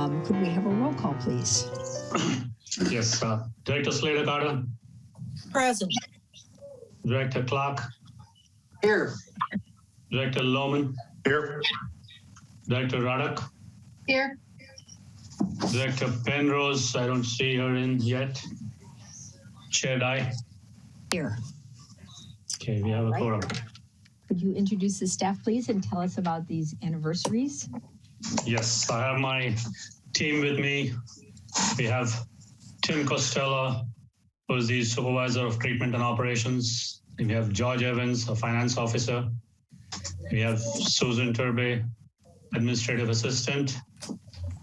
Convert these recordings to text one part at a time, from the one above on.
Could we have a roll call, please? Yes, Director Slater Carter. Present. Director Clark. Here. Director Lohman. Here. Director Raddock. Here. Director Penrose, I don't see her in yet. Chair Dye. Here. Okay, we have a quorum. Could you introduce the staff, please, and tell us about these anniversaries? Yes, I have my team with me. We have Tim Costello, who is the Supervisor of Treatment and Operations. We have George Evans, a Finance Officer. We have Susan Turbe, Administrative Assistant.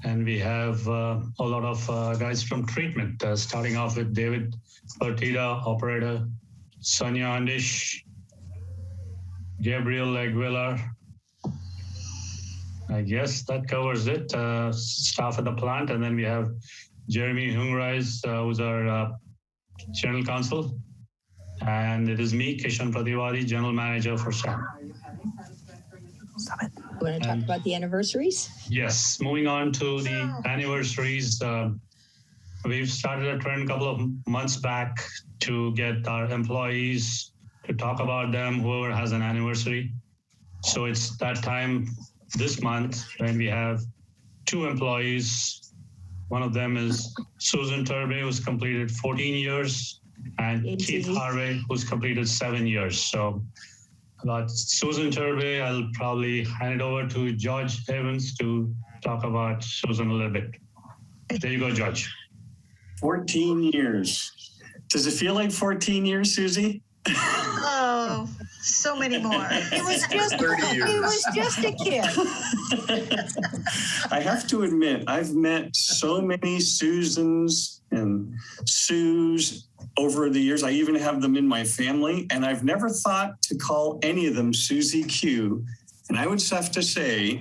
And we have a lot of guys from treatment, starting off with David Partida, Operator, Sonia Andish, Gabriel Aguilar. I guess that covers it. Staff at the plant. And then we have Jeremy Hungreis, who's our General Counsel. And it is me, Kishan Prativadi, General Manager for SAM. Stop it. You want to talk about the anniversaries? Yes, moving on to the anniversaries. We've started a trend a couple of months back to get our employees to talk about them, whoever has an anniversary. So it's that time this month when we have 2 employees. One of them is Susan Turbe, who's completed 14 years, and Keith Harvey, who's completed 7 years. So about Susan Turbe, I'll probably hand it over to George Evans to talk about Susan a little bit. There you go, George. 14 years. Does it feel like 14 years, Susie? Oh, so many more. It was just a kid. I have to admit, I've met so many Susans and Sues over the years. I even have them in my family, and I've never thought to call any of them Susie Q. And I would have to say,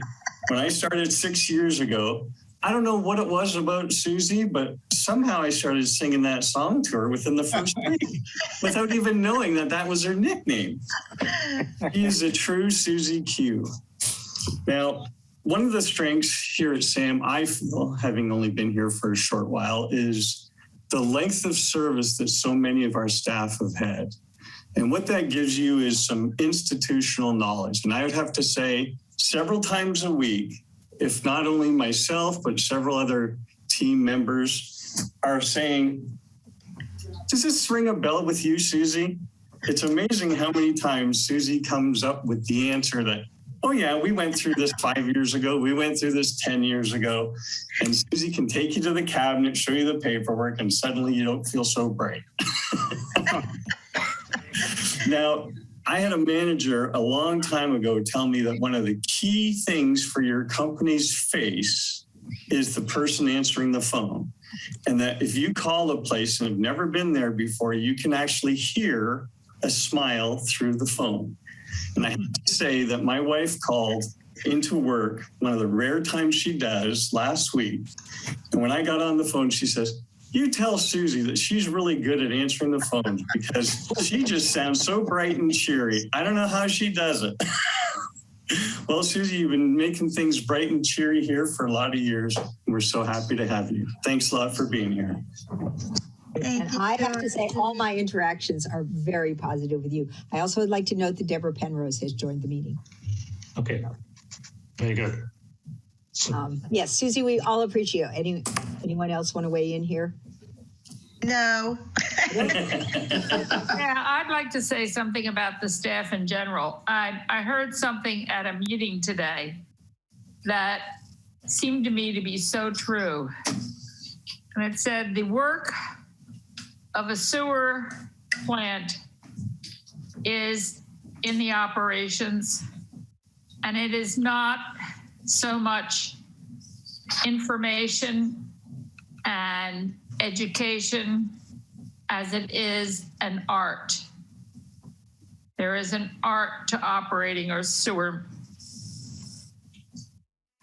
when I started 6 years ago, I don't know what it was about Susie, but somehow I started singing that song to her within the first week without even knowing that that was her nickname. She is a true Susie Q. Now, one of the strengths here at SAM, I feel, having only been here for a short while, is the length of service that so many of our staff have had. And what that gives you is some institutional knowledge. And I would have to say several times a week, if not only myself, but several other team members are saying, does this ring a bell with you, Susie? It's amazing how many times Susie comes up with the answer that, oh yeah, we went through this 5 years ago. We went through this 10 years ago. And Susie can take you to the cabinet, show you the paperwork, and suddenly you don't feel so bright. Now, I had a manager a long time ago tell me that one of the key things for your company's face is the person answering the phone. And that if you call a place and have never been there before, you can actually hear a smile through the phone. And I have to say that my wife called into work, one of the rare times she does, last week. And when I got on the phone, she says, you tell Susie that she's really good at answering the phone because she just sounds so bright and cheery. I don't know how she does it. Well, Susie, you've been making things bright and cheery here for a lot of years. We're so happy to have you. Thanks a lot for being here. And I have to say, all my interactions are very positive with you. I also would like to note that Deborah Penrose has joined the meeting. Okay, very good. Yes, Susie, we all appreciate you. Anyone else want to weigh in here? No. Yeah, I'd like to say something about the staff in general. I heard something at a meeting today that seemed to me to be so true. And it said the work of a sewer plant is in the operations, and it is not so much information and education as it is an art. There is an art to operating a sewer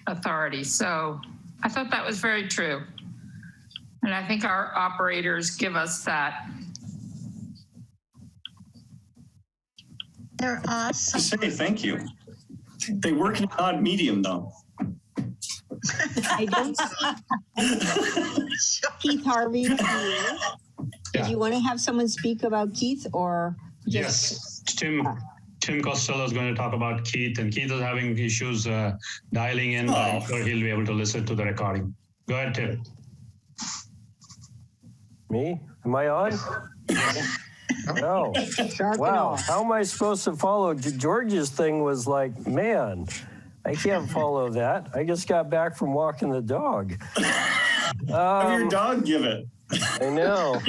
authority. So I thought that was very true. And I think our operators give us that. They're awesome. Say thank you. They work in an odd medium, though. I don't see Keith Harvey here. Did you want to have someone speak about Keith or just? Yes, Tim Costello is going to talk about Keith, and Keith is having issues dialing in, but I'm sure he'll be able to listen to the recording. Go ahead, Tim. Me? Am I on? No. Sharp and Wow. all. How am I supposed to follow? George's thing was like, man, I can't follow that. I just got back from walking the dog. Have your dog give it. I know.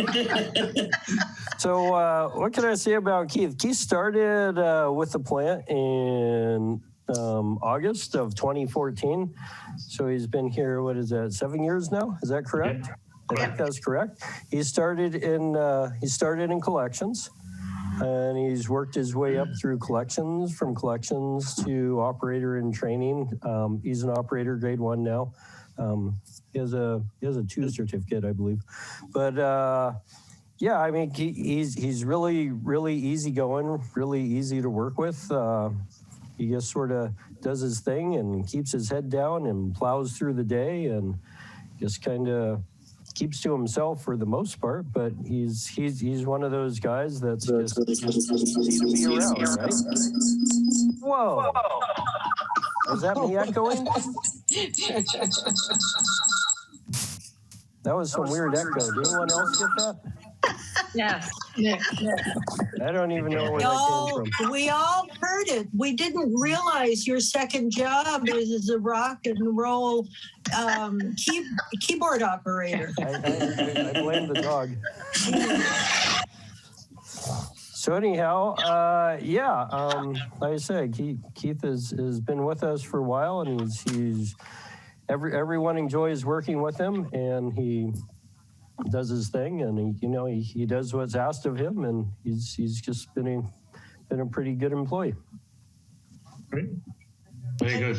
So what can I say about Keith? Keith started with the plant in August of 2014. So he's been here, what is that, 7 years now? Is that correct? Yeah. I think that's correct. He started in collections, and he's worked his way up through collections, from collections to operator in training. He's an operator grade 1 now. He has a 2 certificate, I believe. But yeah, I mean, he's really easygoing, really easy to work with. He just sort of does his thing and keeps his head down and plows through the day and just kind of keeps to himself for the most part. But he's one of those guys that's just easy to be around, right? Whoa. Was that me echoing? That was some weird echo. Did anyone else get that? Yes. I don't even know where that came from. We all heard it. We didn't realize your second job is a rock and roll keyboard operator. I blame the dog. So anyhow, like I said, Keith has been with us for a while, and he's everyone enjoys working with him, and he does his thing, and he does what's asked of him, and he's just been a pretty good employee. Great. Very good.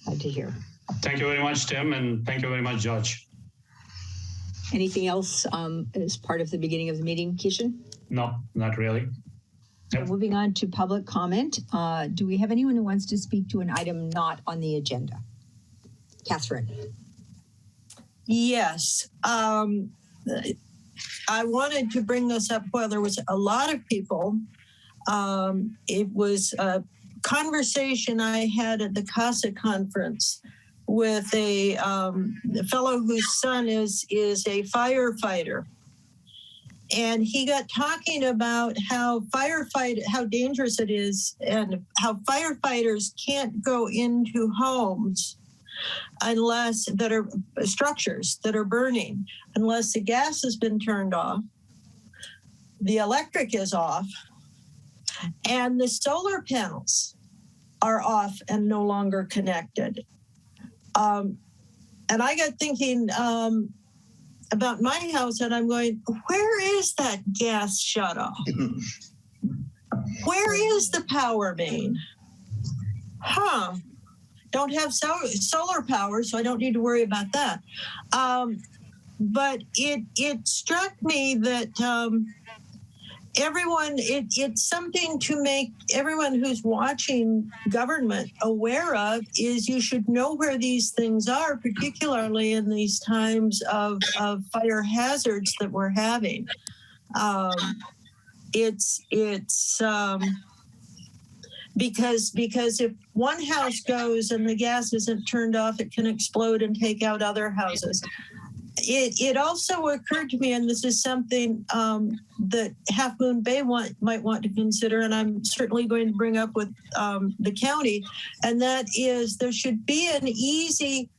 Glad to hear. Thank you very much, Tim, and thank you very much, George. Anything else as part of the beginning of the meeting, Kishan? No, not really. Yep. Moving on to public comment. Do we have anyone who wants to speak to an item not on the agenda? Catherine. Yes. I wanted to bring this up while there was a lot of people. It was a conversation I had at the CASA conference with a fellow whose son is a firefighter. And he got talking about how dangerous it is, and how firefighters can't go into homes that are structures that are burning unless the gas has been turned off, the electric is off, and the solar panels are off and no longer connected. And I got thinking about my house, and I'm going, where is that gas shut off? Where is the power main? Don't have solar power, so I don't need to worry about that. But it struck me that it's something to make everyone who's watching government aware of. Is you should know where these things are, particularly in these times of fire hazards that we're having. Because if one house goes and the gas isn't turned off, it can explode and take out other houses. It also occurred to me, and this is something that Half Moon Bay might want to consider, and I'm certainly going to bring up with the county, and that is there should be an easy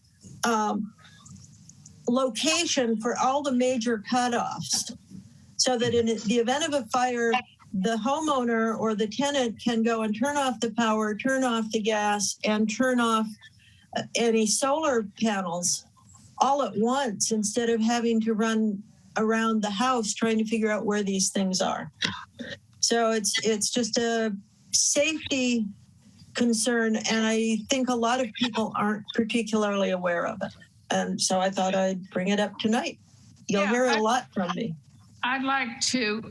location for all the major cutoffs, so that in the event of a fire, the homeowner or the tenant can go and turn off the power, turn off the gas, and turn off any solar panels all at once, instead of having to run around the house trying to figure out where these things are. So it's just a safety concern, and I think a lot of people aren't particularly aware of it. And so I thought I'd bring it up tonight. You'll hear a lot from me. I'd like to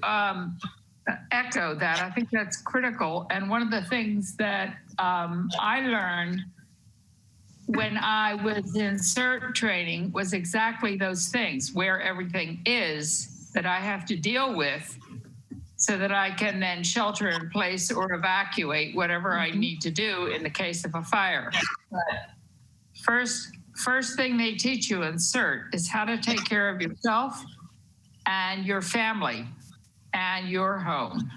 echo that. I think that's critical. And one of the things that I learned when I was in CERT training was exactly those things, where everything is that I have to deal with so that I can then shelter in place or evacuate whatever I need to do in the case of a fire. First thing they teach you in CERT is how to take care of yourself and your family and your home.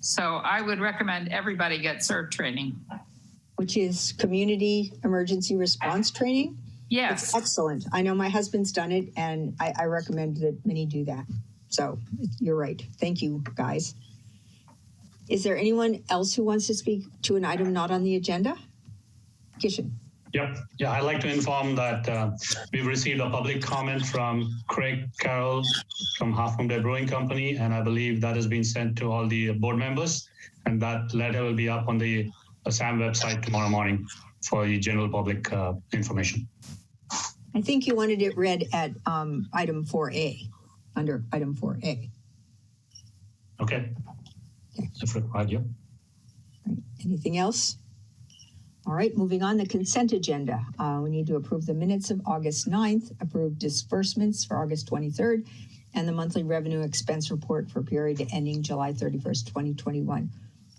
So I would recommend everybody get CERT training. Which is community emergency response training. Yes. It's excellent. I know my husband's done it, and I recommend that many do that. So you're right. Thank you, guys. Is there anyone else who wants to speak to an item not on the agenda? Kishan. Yep. Yeah, I'd like to inform that we've received a public comment from Craig Carroll from Half Moon Bay Brewing Company, and I believe that has been sent to all the board members, and that letter will be up on the SAM website tomorrow morning for the general public information. I think you wanted it read at item 4A, under item 4A. Okay. If required, yeah. Right. Anything else? All right, moving on, the consent agenda. We need to approve the minutes of August 9th, approve disbursements for August 23rd, and the monthly revenue expense report for period ending July 31st, 2021.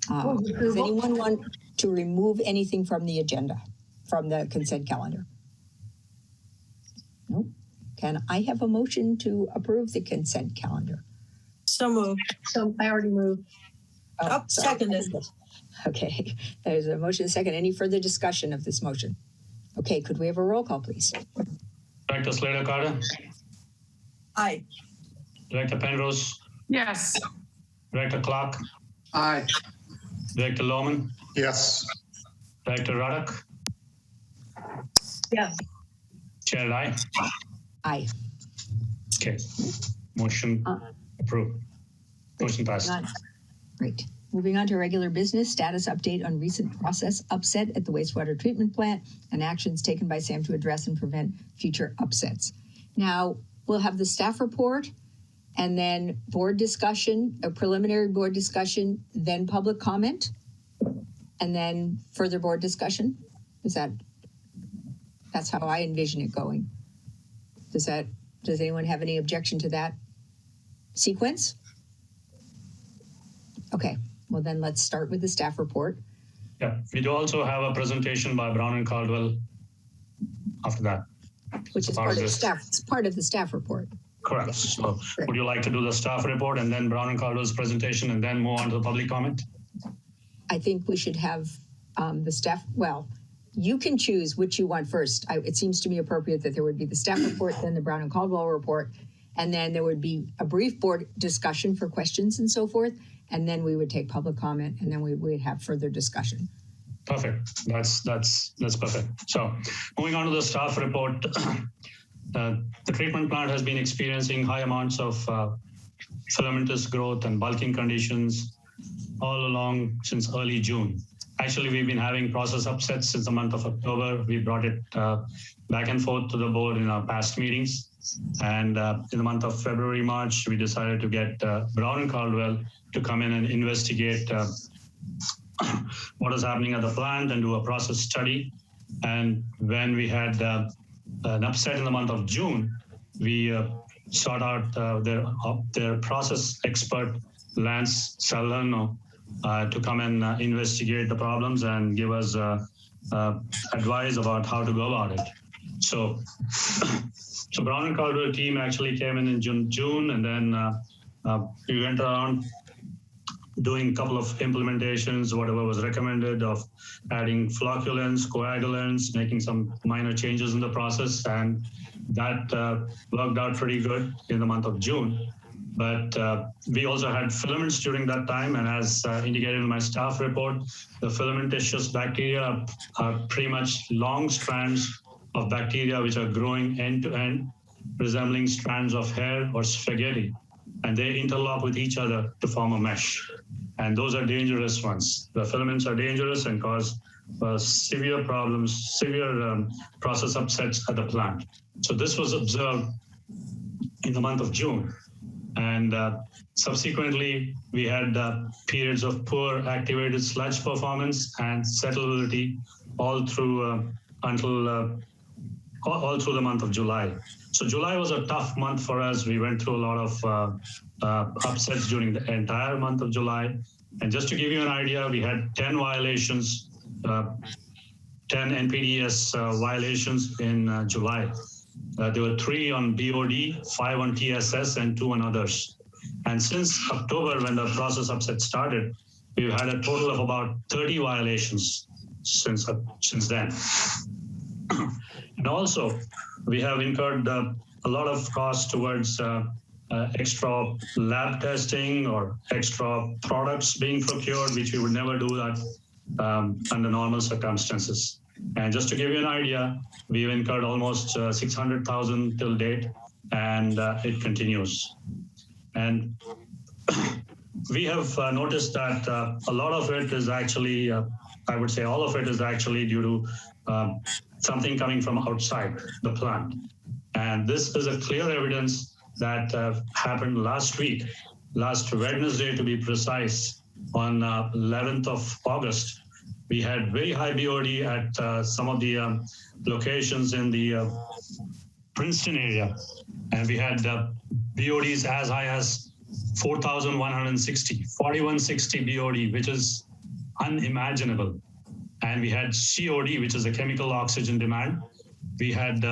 Does anyone want to remove anything from the agenda, from the consent calendar? Nope. Can I have a motion to approve the consent calendar? So moved. So I already moved. Oh, sorry. seconded. Okay, there's a motion second. Any further discussion of this motion? Okay, could we have a roll call, please? Director Slater Carter, Aye. Director Penrose, Yes. Director Clark, Aye. Director Lohman, Yes. Director Ruddock, Yes. Chair Lai. Aye. Okay, motion approved. Motion passed. Great. Moving on to regular business, status update on recent process upset at the wastewater treatment plant and actions taken by SAM to address and prevent future upsets. Now, we'll have the staff report and then board discussion, a preliminary board discussion, then public comment, and then further board discussion. That's how I envision it going. Does anyone have any objection to that sequence? Okay, well then let's start with the staff report. Yeah, we do also have a presentation by Brown and Caldwell after that. Which is part of the staff. It's part of the staff report. Correct. So would you like to do the staff report and then Brown and Caldwell's presentation and then move on to the public comment? I think we should have the staff, well, you can choose which you want first. It seems to me appropriate that there would be the staff report, then the Brown and Caldwell report, and then there would be a brief board discussion for questions and so forth, and then we would take public comment, and then we would have further discussion. Perfect. That's perfect. So moving on to the staff report, the treatment plant has been experiencing high amounts of filamentous growth and bulking conditions all along since early June. Actually, we've been having process upsets since the month of October. We brought it back and forth to the board in our past meetings. And in the month of February, March, we decided to get Brown and Caldwell to come in and investigate what is happening at the plant and do a process study. And when we had an upset in the month of June, we sought out their process expert, Lance Salerno, to come and investigate the problems and give us advice about how to go about it. So Brown and Caldwell team actually came in June, and then we went around doing a couple of implementations, whatever was recommended, of adding flocculants, coagulants, making some minor changes in the process, and that worked out pretty good in the month of June. But we also had filaments during that time, and as indicated in my staff report, the filamentous bacteria are pretty much long strands of bacteria which are growing end to end, resembling strands of hair or spaghetti, and they interlock with each other to form a mesh. And those are dangerous ones. The filaments are dangerous and cause severe problems, severe process upsets at the plant. So this was observed in the month of June. And subsequently, we had periods of poor activated sludge performance and settleability all through until all through the month of July. So July was a tough month for us. We went through a lot of upsets during the entire month of July. And just to give you an idea, we had 10 violations, 10 NPDES violations in July. There were 3 on BOD, 5 on TSS, and 2 on others. And since October, when the process upset started, we've had a total of about 30 violations since then. And also, we have incurred a lot of costs towards extra lab testing or extra products being procured, which we would never do that under normal circumstances. And just to give you an idea, we've incurred almost 600,000 till date, and it continues. And we have noticed that a lot of it is actually, I would say all of it is actually due to something coming from outside the plant. And this is a clear evidence that happened last week, last Wednesday to be precise, on 11th of August. We had very high BOD at some of the locations in the Princeton area. And we had BODs as high as 4,160, 4,160 BOD, which is unimaginable. And we had COD, which is a chemical oxygen demand. We had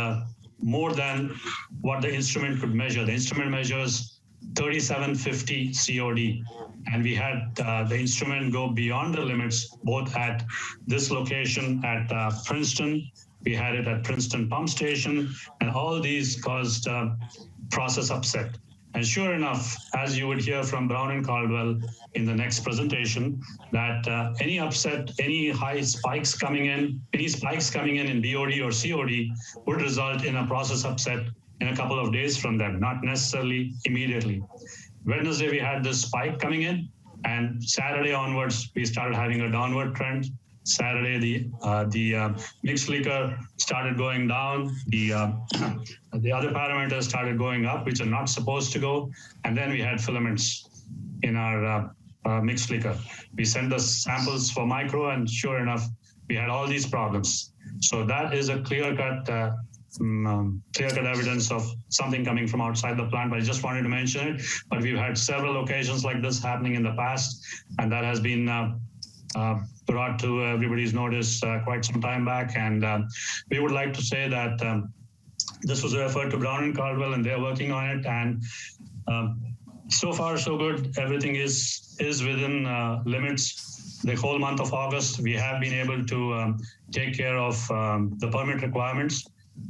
more than what the instrument could measure. The instrument measures 3,750 COD. And we had the instrument go beyond the limits, both at this location at Princeton. We had it at Princeton Pump Station, and all these caused process upset. And sure enough, as you would hear from Brown and Caldwell in the next presentation, that any upset, any high spikes coming in, any spikes coming in BOD or COD would result in a process upset in a couple of days from them, not necessarily immediately. Wednesday, we had this spike coming in, and Saturday onwards, we started having a downward trend. Saturday, the mixed liquor started going down. The other parameters started going up, which are not supposed to go. And then we had filaments in our mixed liquor. We sent the samples for micro, and sure enough, we had all these problems. So that is a clear-cut evidence of something coming from outside the plant. But I just wanted to mention it. But we've had several occasions like this happening in the past, and that has been brought to everybody's notice quite some time back. And we would like to say that this was referred to Brown and Caldwell, and they're working on it. And so far, so good. Everything is within limits. The whole month of August, we have been able to take care of the permit requirements.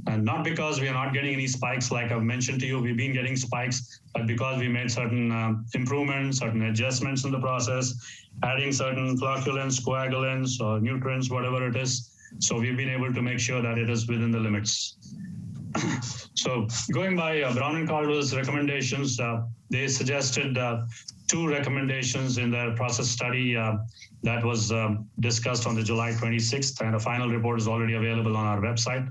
And not because we are not getting any spikes, like I've mentioned to you, we've been getting spikes, but because we made certain improvements, certain adjustments in the process, adding certain flocculants, coagulants, or nutrients, whatever it is. So we've been able to make sure that it is within the limits. So going by Brown and Caldwell's recommendations, they suggested 2 recommendations in their process study that was discussed on the July 26th, and a final report is already available on our website.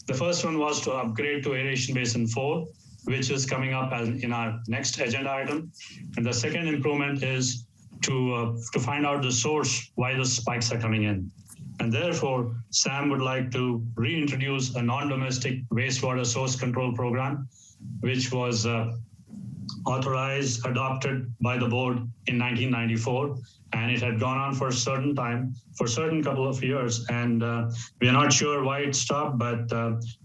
The first one was to upgrade to aeration basin 4, which is coming up in our next agenda item. And the second improvement is to find out the source why the spikes are coming in. And therefore, SAM would like to reintroduce a non-domestic wastewater source control program, which was authorized, adopted by the board in 1994. And it had gone on for a certain time, for a certain couple of years. And we are not sure why it stopped, but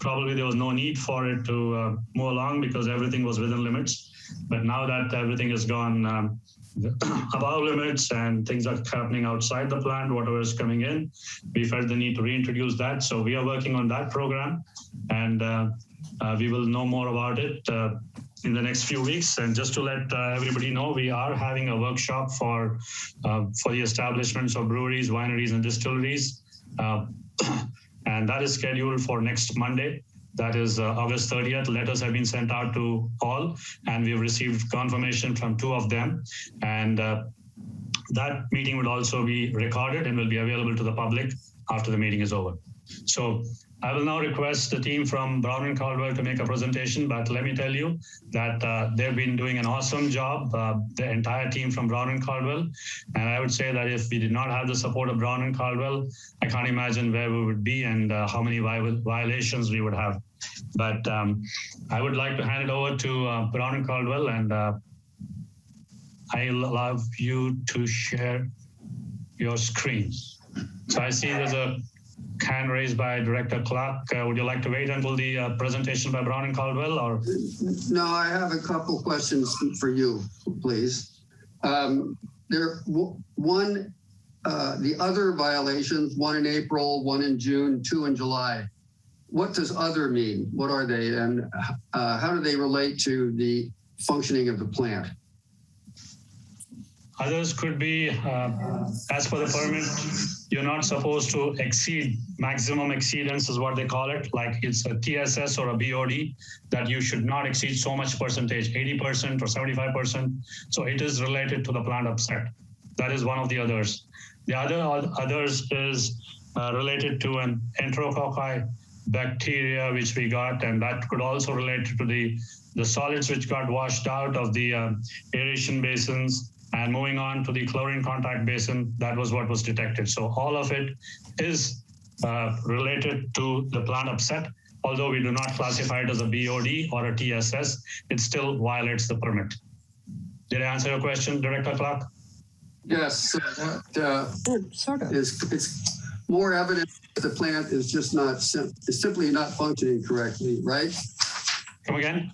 probably there was no need for it to move along because everything was within limits. But now that everything has gone above limits and things are happening outside the plant, whatever is coming in, we felt the need to reintroduce that. So we are working on that program, and we will know more about it in the next few weeks. And just to let everybody know, we are having a workshop for the establishments of breweries, wineries, and distilleries. And that is scheduled for next Monday. That is August 30th. Letters have been sent out to all, and we've received confirmation from 2 of them. And that meeting will also be recorded and will be available to the public after the meeting is over. So I will now request the team from Brown and Caldwell to make a presentation, but let me tell you that they've been doing an awesome job, the entire team from Brown and Caldwell. And I would say that if we did not have the support of Brown and Caldwell, I can't imagine where we would be and how many violations we would have. But I would like to hand it over to Brown and Caldwell, and I love you to share your screen. So I see there's a hand raised by Director Clark. Would you like to wait until the presentation by Brown and Caldwell, or? No, I have a couple questions for you, please. The other violations, one in April, one in June, 2 in July. What does other mean? What are they, and how do they relate to the functioning of the plant? Others could be, as per the permit, you're not supposed to exceed, maximum exceedance is what they call it, like it's a TSS or a BOD, that you should not exceed so much percentage, 80% or 75%. So it is related to the plant upset. That is one of the others. The others is related to an enterococci bacteria which we got, and that could also relate to the solids which got washed out of the aeration basins. And moving on to the chlorine contact basin, that was what was detected. So all of it is related to the plant upset. Although we do not classify it as a BOD or a TSS, it still violates the permit. Did I answer your question, Director Clark? Yes, so that Sort of. it's more evidence that the plant is just not, is simply not functioning correctly, right? Come again?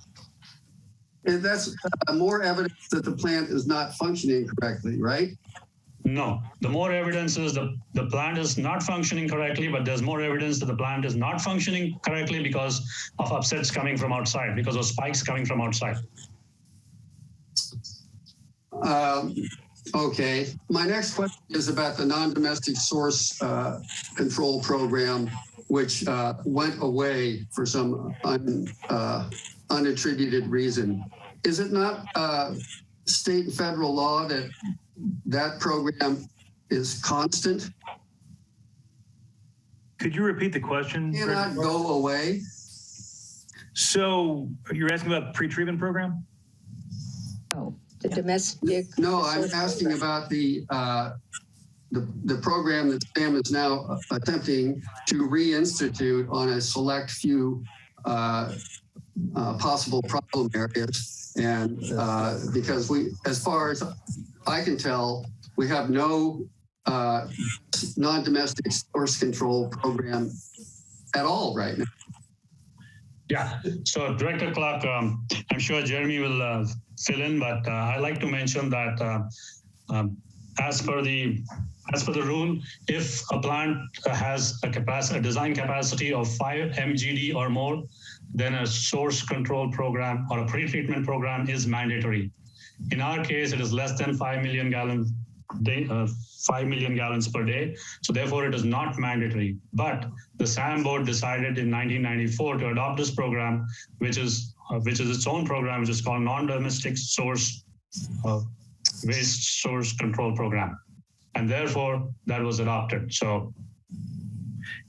And that's more evidence that the plant is not functioning correctly, right? No, the more evidence is the plant is not functioning correctly, but there's more evidence that the plant is not functioning correctly because of upsets coming from outside, because of spikes coming from outside. Okay, my next question is about the non-domestic source control program, which went away for some unattributed reason. Is it not state and federal law that that program is constant? Could you repeat the question? It cannot go away. So you're asking about the pre-treatment program? Oh, the domestic. No, I'm asking about the program that Sam is now attempting to reinstitute on a select few possible problem areas. And because we, as far as I can tell, we have no non-domestic source control program at all right now. Yeah, so Director Clark, I'm sure Jeremy will fill in, but I'd like to mention that as per the rule, if a plant has a design capacity of 5 MGD or more, then a source control program or a pre-treatment program is mandatory. In our case, it is less than 5 million gallons per day. So therefore, it is not mandatory. But the SAM board decided in 1994 to adopt this program, which is its own program, which is called non-domestic source waste source control program. And therefore, that was adopted. So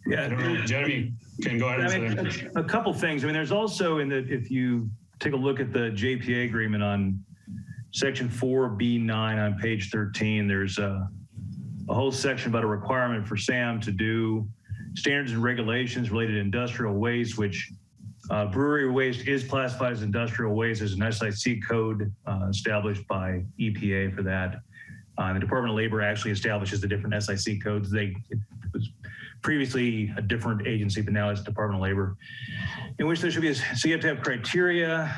yeah, I don't know, Jeremy can go ahead and say a couple things. I mean, there's also if you take a look at the JPA agreement on section 4B9 on page 13, there's a whole section about a requirement for SAM to do standards and regulations related to industrial waste, which brewery waste is classified as industrial waste. There's an SIC code established by EPA for that. The Department of Labor actually establishes the different SIC codes. It was previously a different agency, but now it's Department of Labor, in which there should be, so you have to have criteria.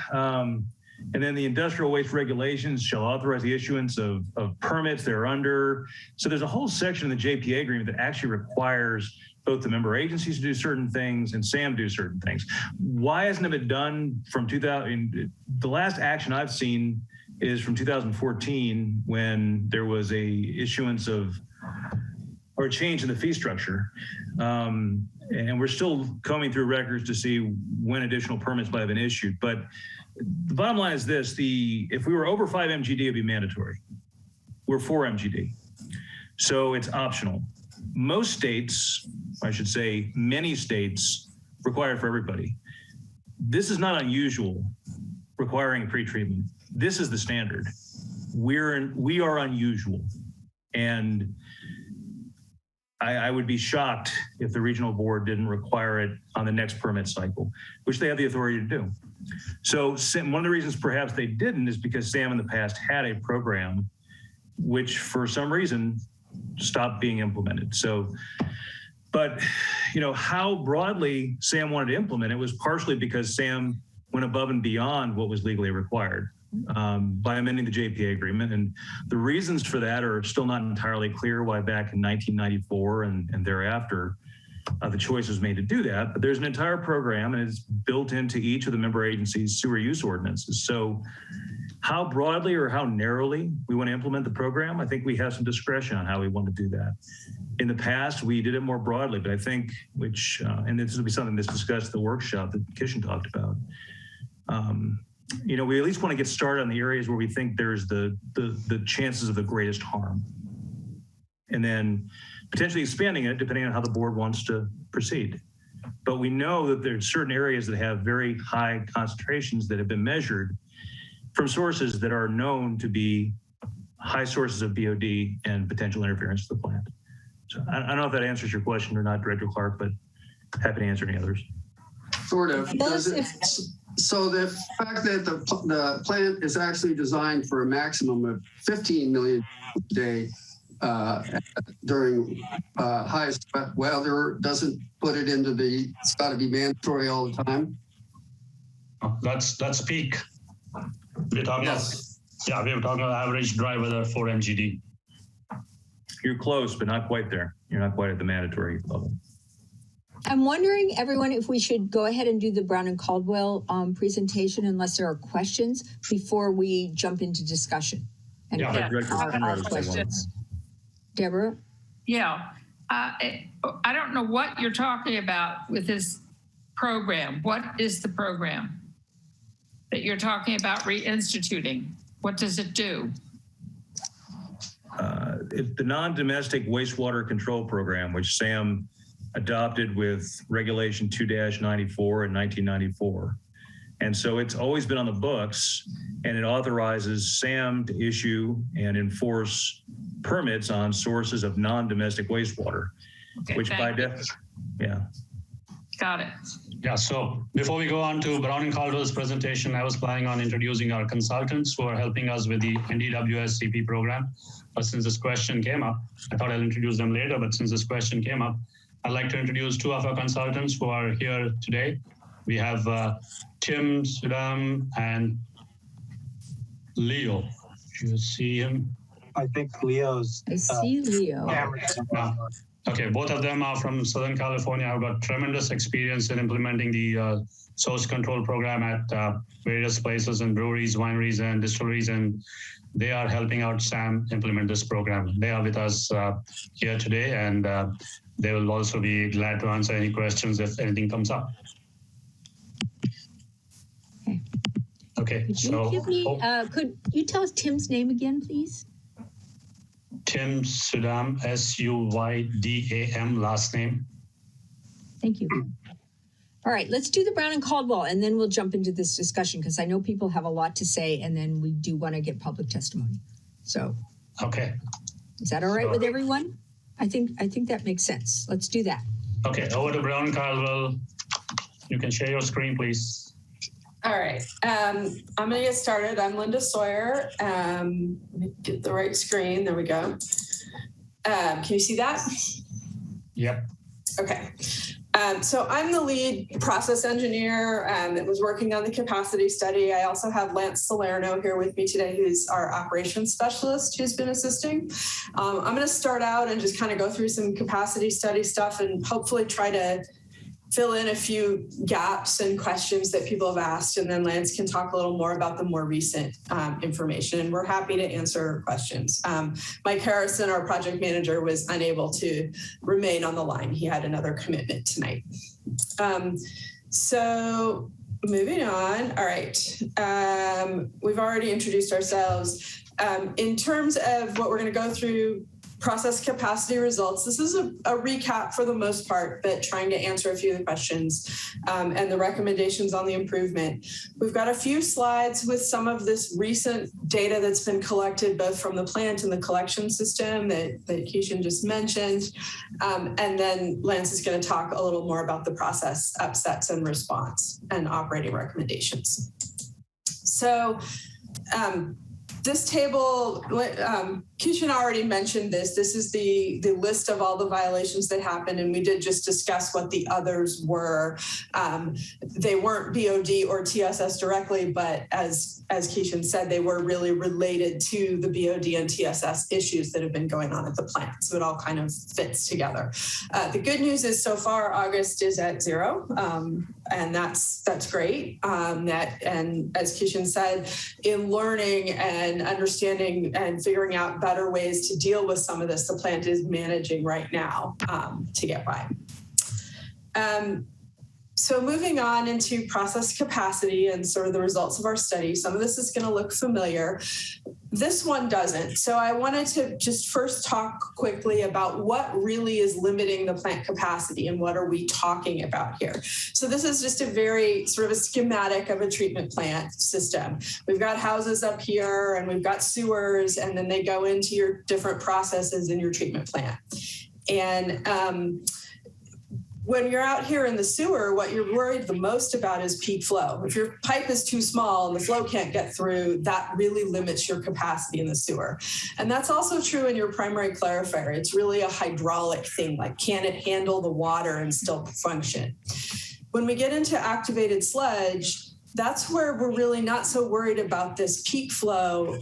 And then the industrial waste regulations shall authorize the issuance of permits they're under. So there's a whole section in the JPA agreement that actually requires both the member agencies to do certain things and SAM do certain things. Why hasn't it been done from 2000? The last action I've seen is from 2014 when there was a issuance of or a change in the fee structure. And we're still combing through records to see when additional permits might have been issued. But the bottom line is this, if we were over 5 MGD, it'd be mandatory. We're 4 MGD. So it's optional. Most states, I should say many states, required for everybody. This is not unusual, requiring pretreatment. This is the standard. We are unusual. And I would be shocked if the regional board didn't require it on the next permit cycle, which they have the authority to do. So one of the reasons perhaps they didn't is because SAM in the past had a program which for some reason stopped being implemented. So, but how broadly SAM wanted to implement it was partially because SAM went above and beyond what was legally required by amending the JPA agreement. And the reasons for that are still not entirely clear why back in 1994 and thereafter, the choice was made to do that. But there's an entire program and it's built into each of the member agencies' sewer use ordinances. So how broadly or how narrowly we want to implement the program, I think we have some discretion on how we want to do that. In the past, we did it more broadly, but I think, and this will be something that's discussed at the workshop that Kishan talked about, we at least want to get started on the areas where we think there's the chances of the greatest harm. And then potentially expanding it depending on how the board wants to proceed. But we know that there's certain areas that have very high concentrations that have been measured from sources that are known to be high sources of BOD and potential interference with the plant. So I don't know if that answers your question or not, Director Clark, but happy to answer any others. Sort of. So the fact that the plant is actually designed for a maximum of 15 million a day during highest weather doesn't put it into it's got to be mandatory all the time. That's peak. We're talking we're talking about average dry weather for MGD. You're close, but not quite there. You're not quite at the mandatory level. I'm wondering, everyone, if we should go ahead and do the Brown and Caldwell presentation unless there are questions before we jump into discussion. And our questions. Deborah? Yeah. I don't know what you're talking about with this program. What is the program that you're talking about reinstituting? What does it do? It's the non-domestic wastewater control program, which SAM adopted with Regulation 2-94 in 1994. And so it's always been on the books, and it authorizes SAM to issue and enforce permits on sources of non-domestic wastewater, which by definition, Got it. Yeah, so before we go on to Brown and Caldwell's presentation, I was planning on introducing our consultants who are helping us with the NDWS CP program. But since this question came up, I thought I'll introduce them later, but since this question came up, I'd like to introduce two of our consultants who are here today. We have Tim Sudam and Leo. Do you see him? I think Leo's. I see Leo. Okay, both of them are from Southern California. I've got tremendous experience in implementing the source control program at various places and breweries, wineries, and distilleries, and they are helping out SAM implement this program. They are with us here today, and they will also be glad to answer any questions if anything comes up. Okay, could you give me, could you tell us Tim's name again, please? Tim Sudam, Suydam, last name. Thank you. All right, let's do the Brown and Caldwell, and then we'll jump into this discussion because I know people have a lot to say, and then we do want to get public testimony. So, okay, is that all right with everyone? I think that makes sense. Let's do that. Okay, over to Brown and Caldwell. You can share your screen, please. All right, I'm going to get started. I'm Linda Sawyer. Let me get the right screen. There we go. Can you see that? Yep. Okay. So I'm the lead process engineer that was working on the capacity study. I also have Lance Salerno here with me today, who's our operations specialist who's been assisting. I'm going to start out and just kind of go through some capacity study stuff and hopefully try to fill in a few gaps and questions that people have asked, and then Lance can talk a little more about the more recent information, and we're happy to answer questions. Mike Harrison, our project manager, was unable to remain on the line. He had another commitment tonight. So moving on, all right. We've already introduced ourselves. In terms of what we're gonna go through process capacity results. This is a recap for the most part, but trying to answer a few of the questions and the recommendations on the improvement. We've got a few slides with some of this recent data that's been collected both from the plant and the collection system that Keishan just mentioned. And then Lance is going to talk a little more about the process upsets and response and operating recommendations. So this table, Keishan already mentioned this. This is the list of all the violations that happened, and we did just discuss what the others were. They weren't BOD or TSS directly, but as Keishan said, they were really related to the BOD and TSS issues that have been going on at the plant. So it all kind of fits together. The good news is so far August is at 0, and that's great. And as Keishan said, in learning and understanding and figuring out better ways to deal with some of this, the plant is managing right now to get by. So moving on into process capacity and sort of the results of our study, some of this is going to look familiar. This one doesn't. So I wanted to just first talk quickly about what really is limiting the plant capacity and what are we talking about here. So this is just a very sort of a schematic of a treatment plant system. We've got houses up here and we've got sewers, and then they go into your different processes in your treatment plant. And when you're out here in the sewer, what you're worried the most about is peak flow. If your pipe is too small and the flow can't get through, that really limits your capacity in the sewer. And that's also true in your primary clarifier. It's really a hydraulic thing, like can it handle the water and still function? When we get into activated sludge, that's where we're really not so worried about this peak flow,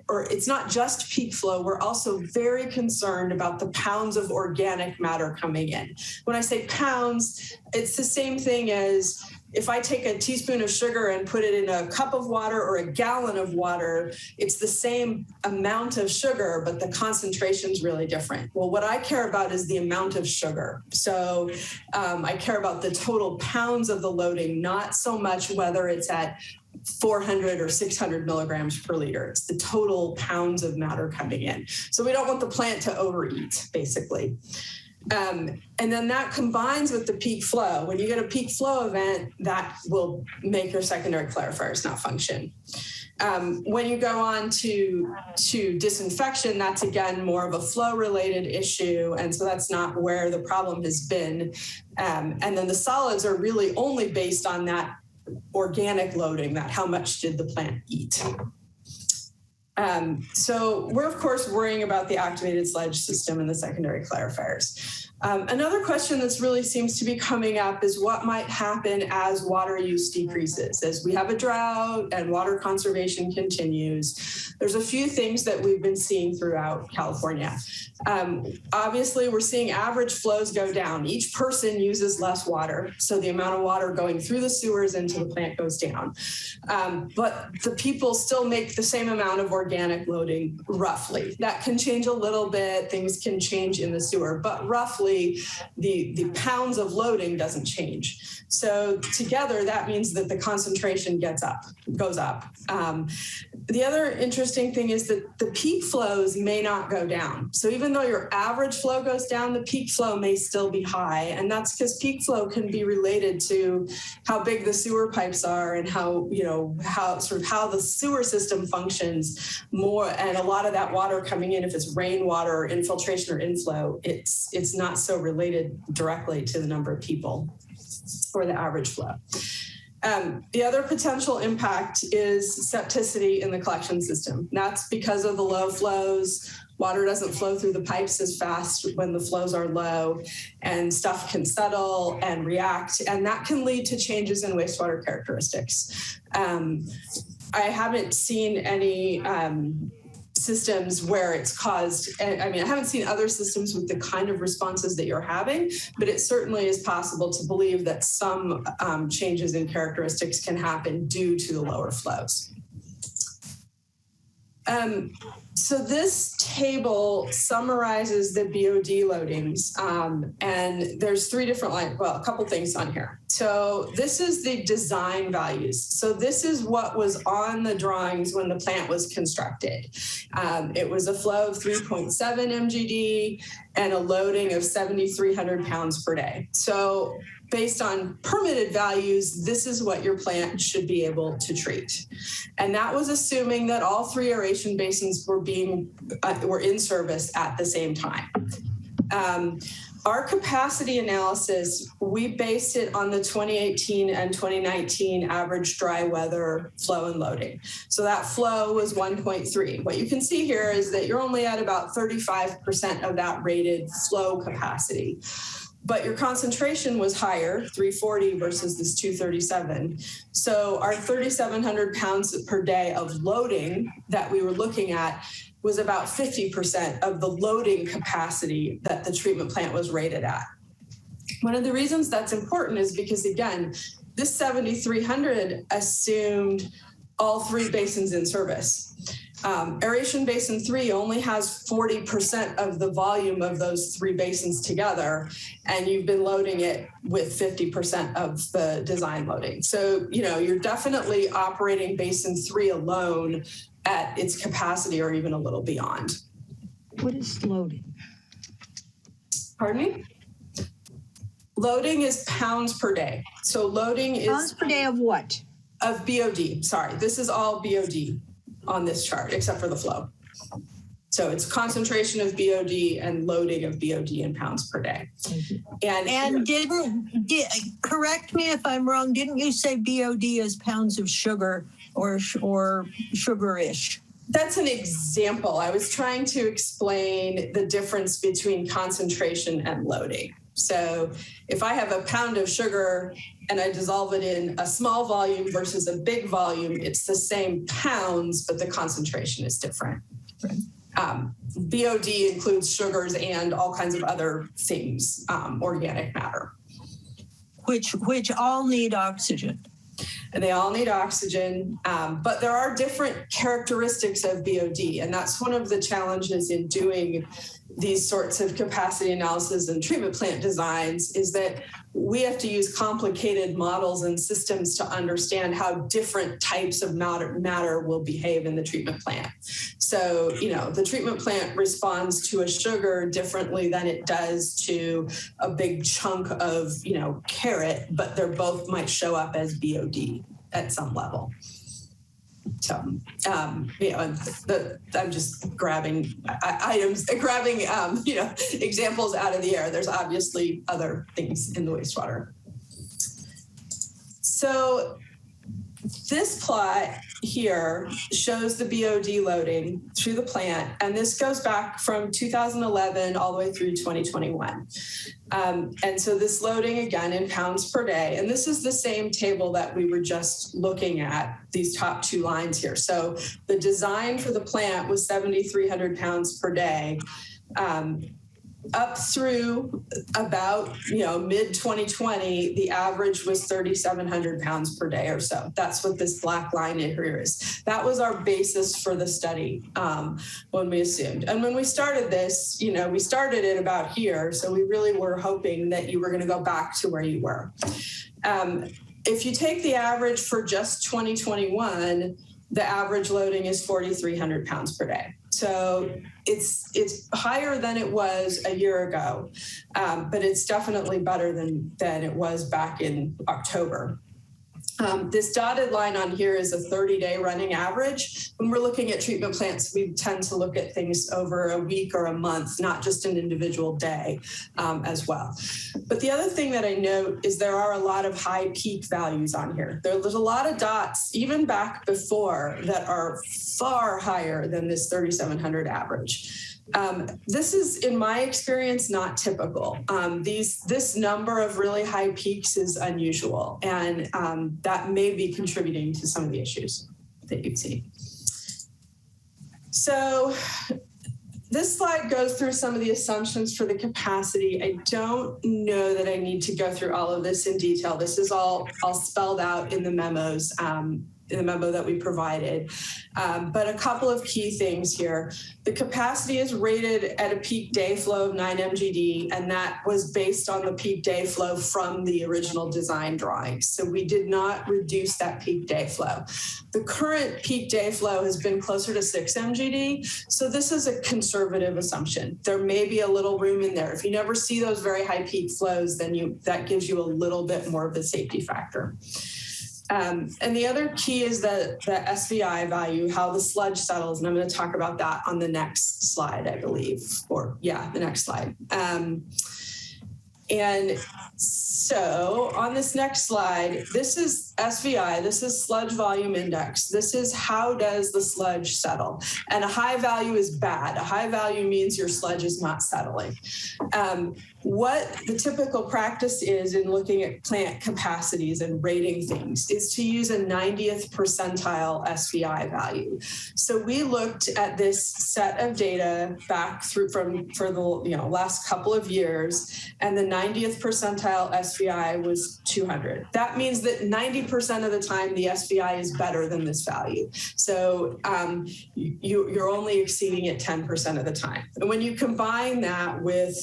or it's not just peak flow. We're also very concerned about the pounds of organic matter coming in. When I say pounds, it's the same thing as if I take a teaspoon of sugar and put it in a cup of water or a gallon of water, it's the same amount of sugar, but the concentration is really different. Well, what I care about is the amount of sugar. So I care about the total pounds of the loading, not so much whether it's at 400 or 600 milligrams per liter. It's the total pounds of matter coming in. So we don't want the plant to overeat, basically. And then that combines with the peak flow. When you get a peak flow event, that will make your secondary clarifiers not function. When you go on to disinfection, that's again more of a flow related issue. And so that's not where the problem has been. And then the solids are really only based on that organic loading, that how much did the plant eat. So we're, of course, worrying about the activated sludge system and the secondary clarifiers. Another question that really seems to be coming up is what might happen as water use decreases. As we have a drought and water conservation continues, there's a few things that we've been seeing throughout California. Obviously, we're seeing average flows go down. Each person uses less water, so the amount of water going through the sewers into the plant goes down. But the people still make the same amount of organic loading, roughly. That can change a little bit. Things can change in the sewer, but roughly the pounds of loading doesn't change. So together, that means that the concentration goes up. The other interesting thing is that the peak flows may not go down. So even though your average flow goes down, the peak flow may still be high. And that's because peak flow can be related to how big the sewer pipes are and how the sewer system functions more. And a lot of that water coming in, if it's rainwater or infiltration or inflow, it's not so related directly to the number of people or the average flow. The other potential impact is septicity in the collection system. That's because of the low flows. Water doesn't flow through the pipes as fast when the flows are low, and stuff can settle and react, and that can lead to changes in wastewater characteristics. I haven't seen any systems where it's caused, I haven't seen other systems with the kind of responses that you're having, but it certainly is possible to believe that some changes in characteristics can happen due to the lower flows. So this table summarizes the BOD loadings, and there's three different a couple things on here. So this is the design values. So this is what was on the drawings when the plant was constructed. It was a flow of 3.7 MGD and a loading of 7,300 pounds per day. So based on permitted values, this is what your plant should be able to treat. And that was assuming that all three aeration basins were in service at the same time. Our capacity analysis, we based it on the 2018 and 2019 average dry weather flow and loading. So that flow was 1.3. What you can see here is that you're only at about 35% of that rated flow capacity. But your concentration was higher, 340 versus this 237. So our 3,700 pounds per day of loading that we were looking at was about 50% of the loading capacity that the treatment plant was rated at. One of the reasons that's important is because, again, this 7,300 assumed all three basins in service. Aeration Basin 3 only has 40% of the volume of those three basins together, and you've been loading it with 50% of the design loading. So, you're definitely operating Basin 3 alone at its capacity or even a little beyond. What is loading? Pardon me? Loading is pounds per day. So loading is... Pounds per day of what? Of BOD. Sorry, this is all BOD on this chart, except for the flow. So it's concentration of BOD and loading of BOD in pounds per day. And correct me if I'm wrong, didn't you say BOD is pounds of sugar or sugar-ish? That's an example. I was trying to explain the difference between concentration and loading. So if I have a pound of sugar and I dissolve it in a small volume versus a big volume, it's the same pounds, but the concentration is different. Right. BOD includes sugars and all kinds of other things, organic matter. Which all need oxygen. And they all need oxygen, but there are different characteristics of BOD, and that's one of the challenges in doing these sorts of capacity analysis and treatment plant designs is that we have to use complicated models and systems to understand how different types of matter will behave in the treatment plant. So, the treatment plant responds to a sugar differently than it does to a big chunk of, carrot, but they both might show up as BOD at some level. So, I'm just grabbing examples out of the air. There's obviously other things in the wastewater. So this plot here shows the BOD loading through the plant, and this goes back from 2011 all the way through 2021. And so this loading again in pounds per day, and this is the same table that we were just looking at, these top two lines here. So the design for the plant was 7,300 pounds per day. Up through about, mid 2020, the average was 3,700 pounds per day or so. That's what this black line in here is. That was our basis for the study when we assumed. And when we started this, we started it about here. So we really were hoping that you were going to go back to where you were. If you take the average for just 2021, the average loading is 4,300 pounds per day. So it's higher than it was a year ago, but it's definitely better than it was back in October. This dotted line on here is a 30-day running average. When we're looking at treatment plants, we tend to look at things over a week or a month, not just an individual day as well. But the other thing that I note is there are a lot of high peak values on here. There's a lot of dots, even back before, that are far higher than this 3,700 average. This is, in my experience, not typical. This number of really high peaks is unusual, and that may be contributing to some of the issues that you'd see. So this slide goes through some of the assumptions for the capacity. I don't know that I need to go through all of this in detail. This is all spelled out in the memos in the memo that we provided. But a couple of key things here. The capacity is rated at a peak day flow of 9 MGD, and that was based on the peak day flow from the original design drawings. So we did not reduce that peak day flow. The current peak day flow has been closer to 6 MGD. So this is a conservative assumption. There may be a little room in there. If you never see those very high peak flows, then that gives you a little bit more of a safety factor. And the other key is the SVI value, how the sludge settles. And I'm going to talk about that on the next slide, I believe, the next slide. And so on this next slide, this is SVI, this is sludge volume index. This is how does the sludge settle? And a high value is bad. A high value means your sludge is not settling. What the typical practice is in looking at plant capacities and rating things is to use a 90th percentile SVI value. So we looked at this set of data back through for the last couple of years, and the 90th percentile SVI was 200. That means that 90% of the time the SVI is better than this value. So you're only exceeding it 10% of the time. And when you combine that with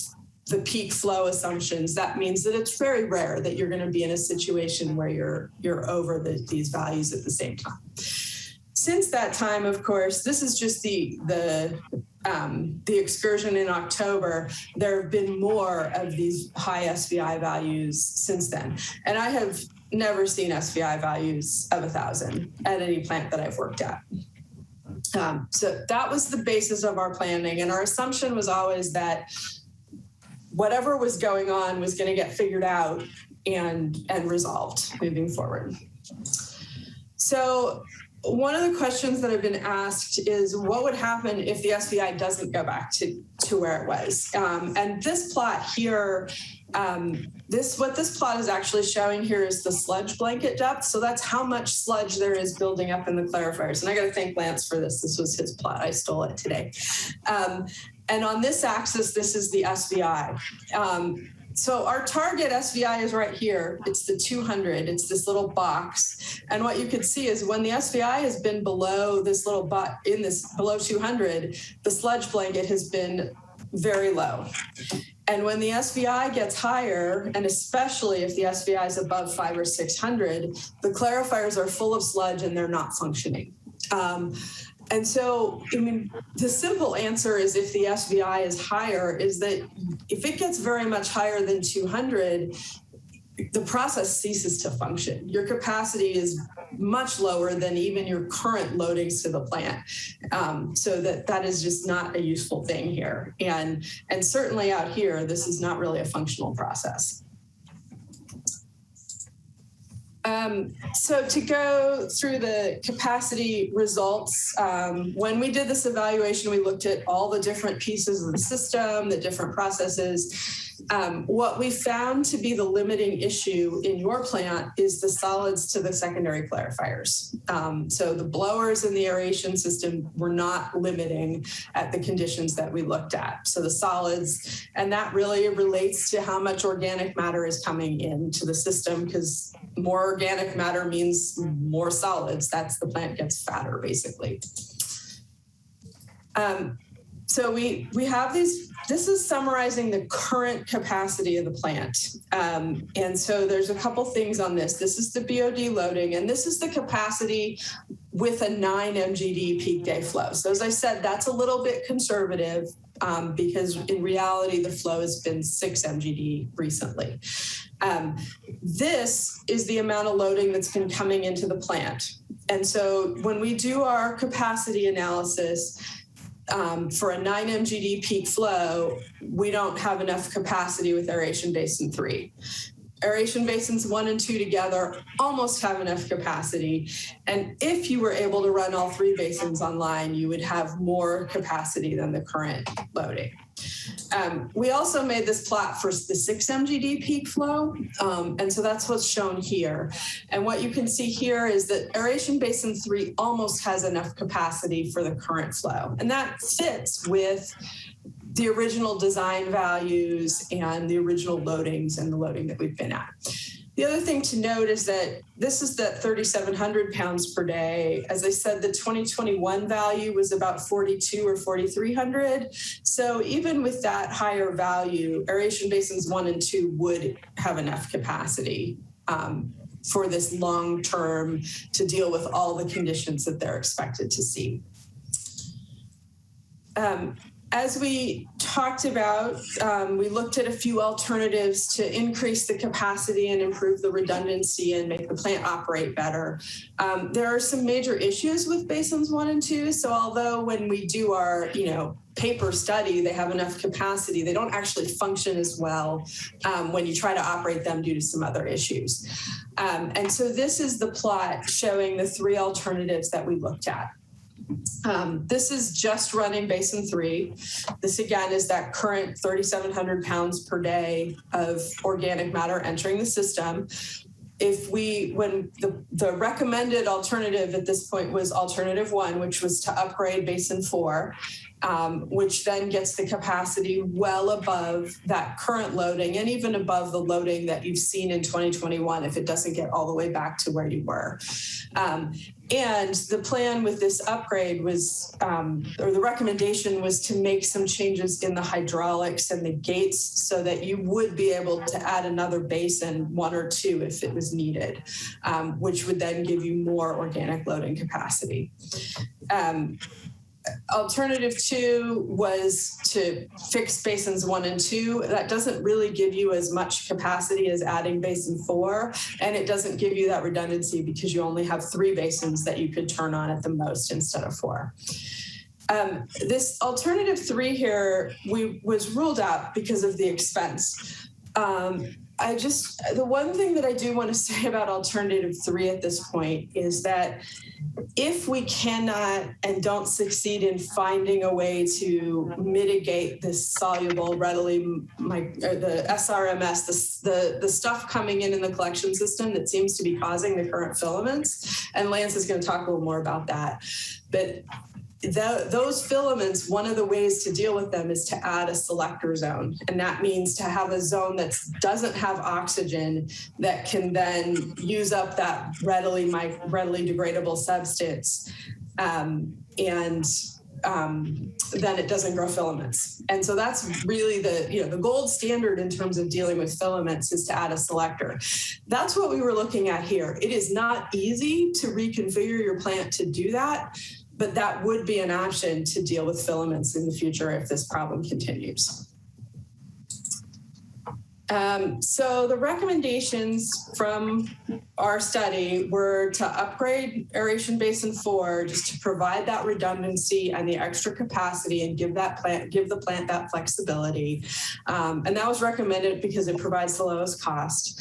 the peak flow assumptions, that means that it's very rare that you're going to be in a situation where you're over these values at the same time. Since that time, of course, this is just the excursion in October. There have been more of these high SVI values since then. And I have never seen SVI values of 1,000 at any plant that I've worked at. So that was the basis of our planning. And our assumption was always that whatever was going on was going to get figured out and resolved moving forward. So one of the questions that have been asked is what would happen if the SVI doesn't go back to where it was? And this plot here, what this plot is actually showing here is the sludge blanket depth. So that's how much sludge there is building up in the clarifiers. And I got to thank Lance for this. This was his plot. I stole it today. And on this axis, this is the SVI. So our target SVI is right here. It's the 200. It's this little box. And what you could see is when the SVI has been below this little below 200, the sludge blanket has been very low. And when the SVI gets higher, and especially if the SVI is above 500 or 600, the clarifiers are full of sludge and they're not functioning. And so, I mean, the simple answer is if the SVI is higher, is that if it gets very much higher than 200, the process ceases to function. Your capacity is much lower than even your current loadings to the plant. So that is just not a useful thing here. And certainly out here, this is not really a functional process. So to go through the capacity results, when we did this evaluation, we looked at all the different pieces of the system, the different processes. What we found to be the limiting issue in your plant is the solids to the secondary clarifiers. So the blowers in the aeration system were not limiting at the conditions that we looked at. So the solids, and that really relates to how much organic matter is coming into the system, because more organic matter means more solids. That's the plant gets fatter, basically. So we have these, this is summarizing the current capacity of the plant. And so there's a couple things on this. This is the BOD loading, and this is the capacity with a 9 MGD peak day flow. So as I said, that's a little bit conservative because in reality, the flow has been 6 MGD recently. This is the amount of loading that's been coming into the plant. And so when we do our capacity analysis, for a 9 MGD peak flow, we don't have enough capacity with aeration basin 3. Aeration basins 1 and 2 together almost have enough capacity. And if you were able to run all 3 basins online, you would have more capacity than the current loading. We also made this plot for the 6 MGD peak flow. And so that's what's shown here. And what you can see here is that aeration basin 3 almost has enough capacity for the current flow. And that fits with the original design values and the original loadings and the loading that we've been at. The other thing to note is that this is that 3,700 pounds per day. As I said, the 2021 value was about 42 or 4,300. So even with that higher value, aeration basins 1 and 2 would have enough capacity for this long term to deal with all the conditions that they're expected to see. As we talked about, we looked at a few alternatives to increase the capacity and improve the redundancy and make the plant operate better. There are some major issues with basins 1 and 2. So although when we do our, paper study, they have enough capacity, they don't actually function as well when you try to operate them due to some other issues. And so this is the plot showing the 3 alternatives that we looked at. This is just running Basin 3. This again is that current 3,700 pounds per day of organic matter entering the system. When the recommended alternative at this point was alternative 1, which was to upgrade Basin 4, which then gets the capacity well above that current loading and even above the loading that you've seen in 2021 if it doesn't get all the way back to where you were. And the plan with this upgrade was, or the recommendation was to make some changes in the hydraulics and the gates so that you would be able to add another basin, 1 or 2 if it was needed, which would then give you more organic loading capacity. Alternative 2 was to fix basins 1 and 2. That doesn't really give you as much capacity as adding basin 4, and it doesn't give you that redundancy because you only have 3 basins that you could turn on at the most instead of 4. This alternative 3 here was ruled out because of the expense. The one thing that I do want to say about alternative 3 at this point is that if we cannot and don't succeed in finding a way to mitigate this soluble, the SRMS, the stuff coming in the collection system that seems to be causing the current filaments, and Lance is going to talk a little more about that, but those filaments, one of the ways to deal with them is to add a selector zone. And that means to have a zone that doesn't have oxygen that can then use up that readily degradable substance. Then it doesn't grow filaments. And so that's really the gold standard in terms of dealing with filaments is to add a selector. That's what we were looking at here. It is not easy to reconfigure your plant to do that, but that would be an option to deal with filaments in the future if this problem continues. So the recommendations from our study were to upgrade aeration basin 4 just to provide that redundancy and the extra capacity and give the plant that flexibility. And that was recommended because it provides the lowest cost.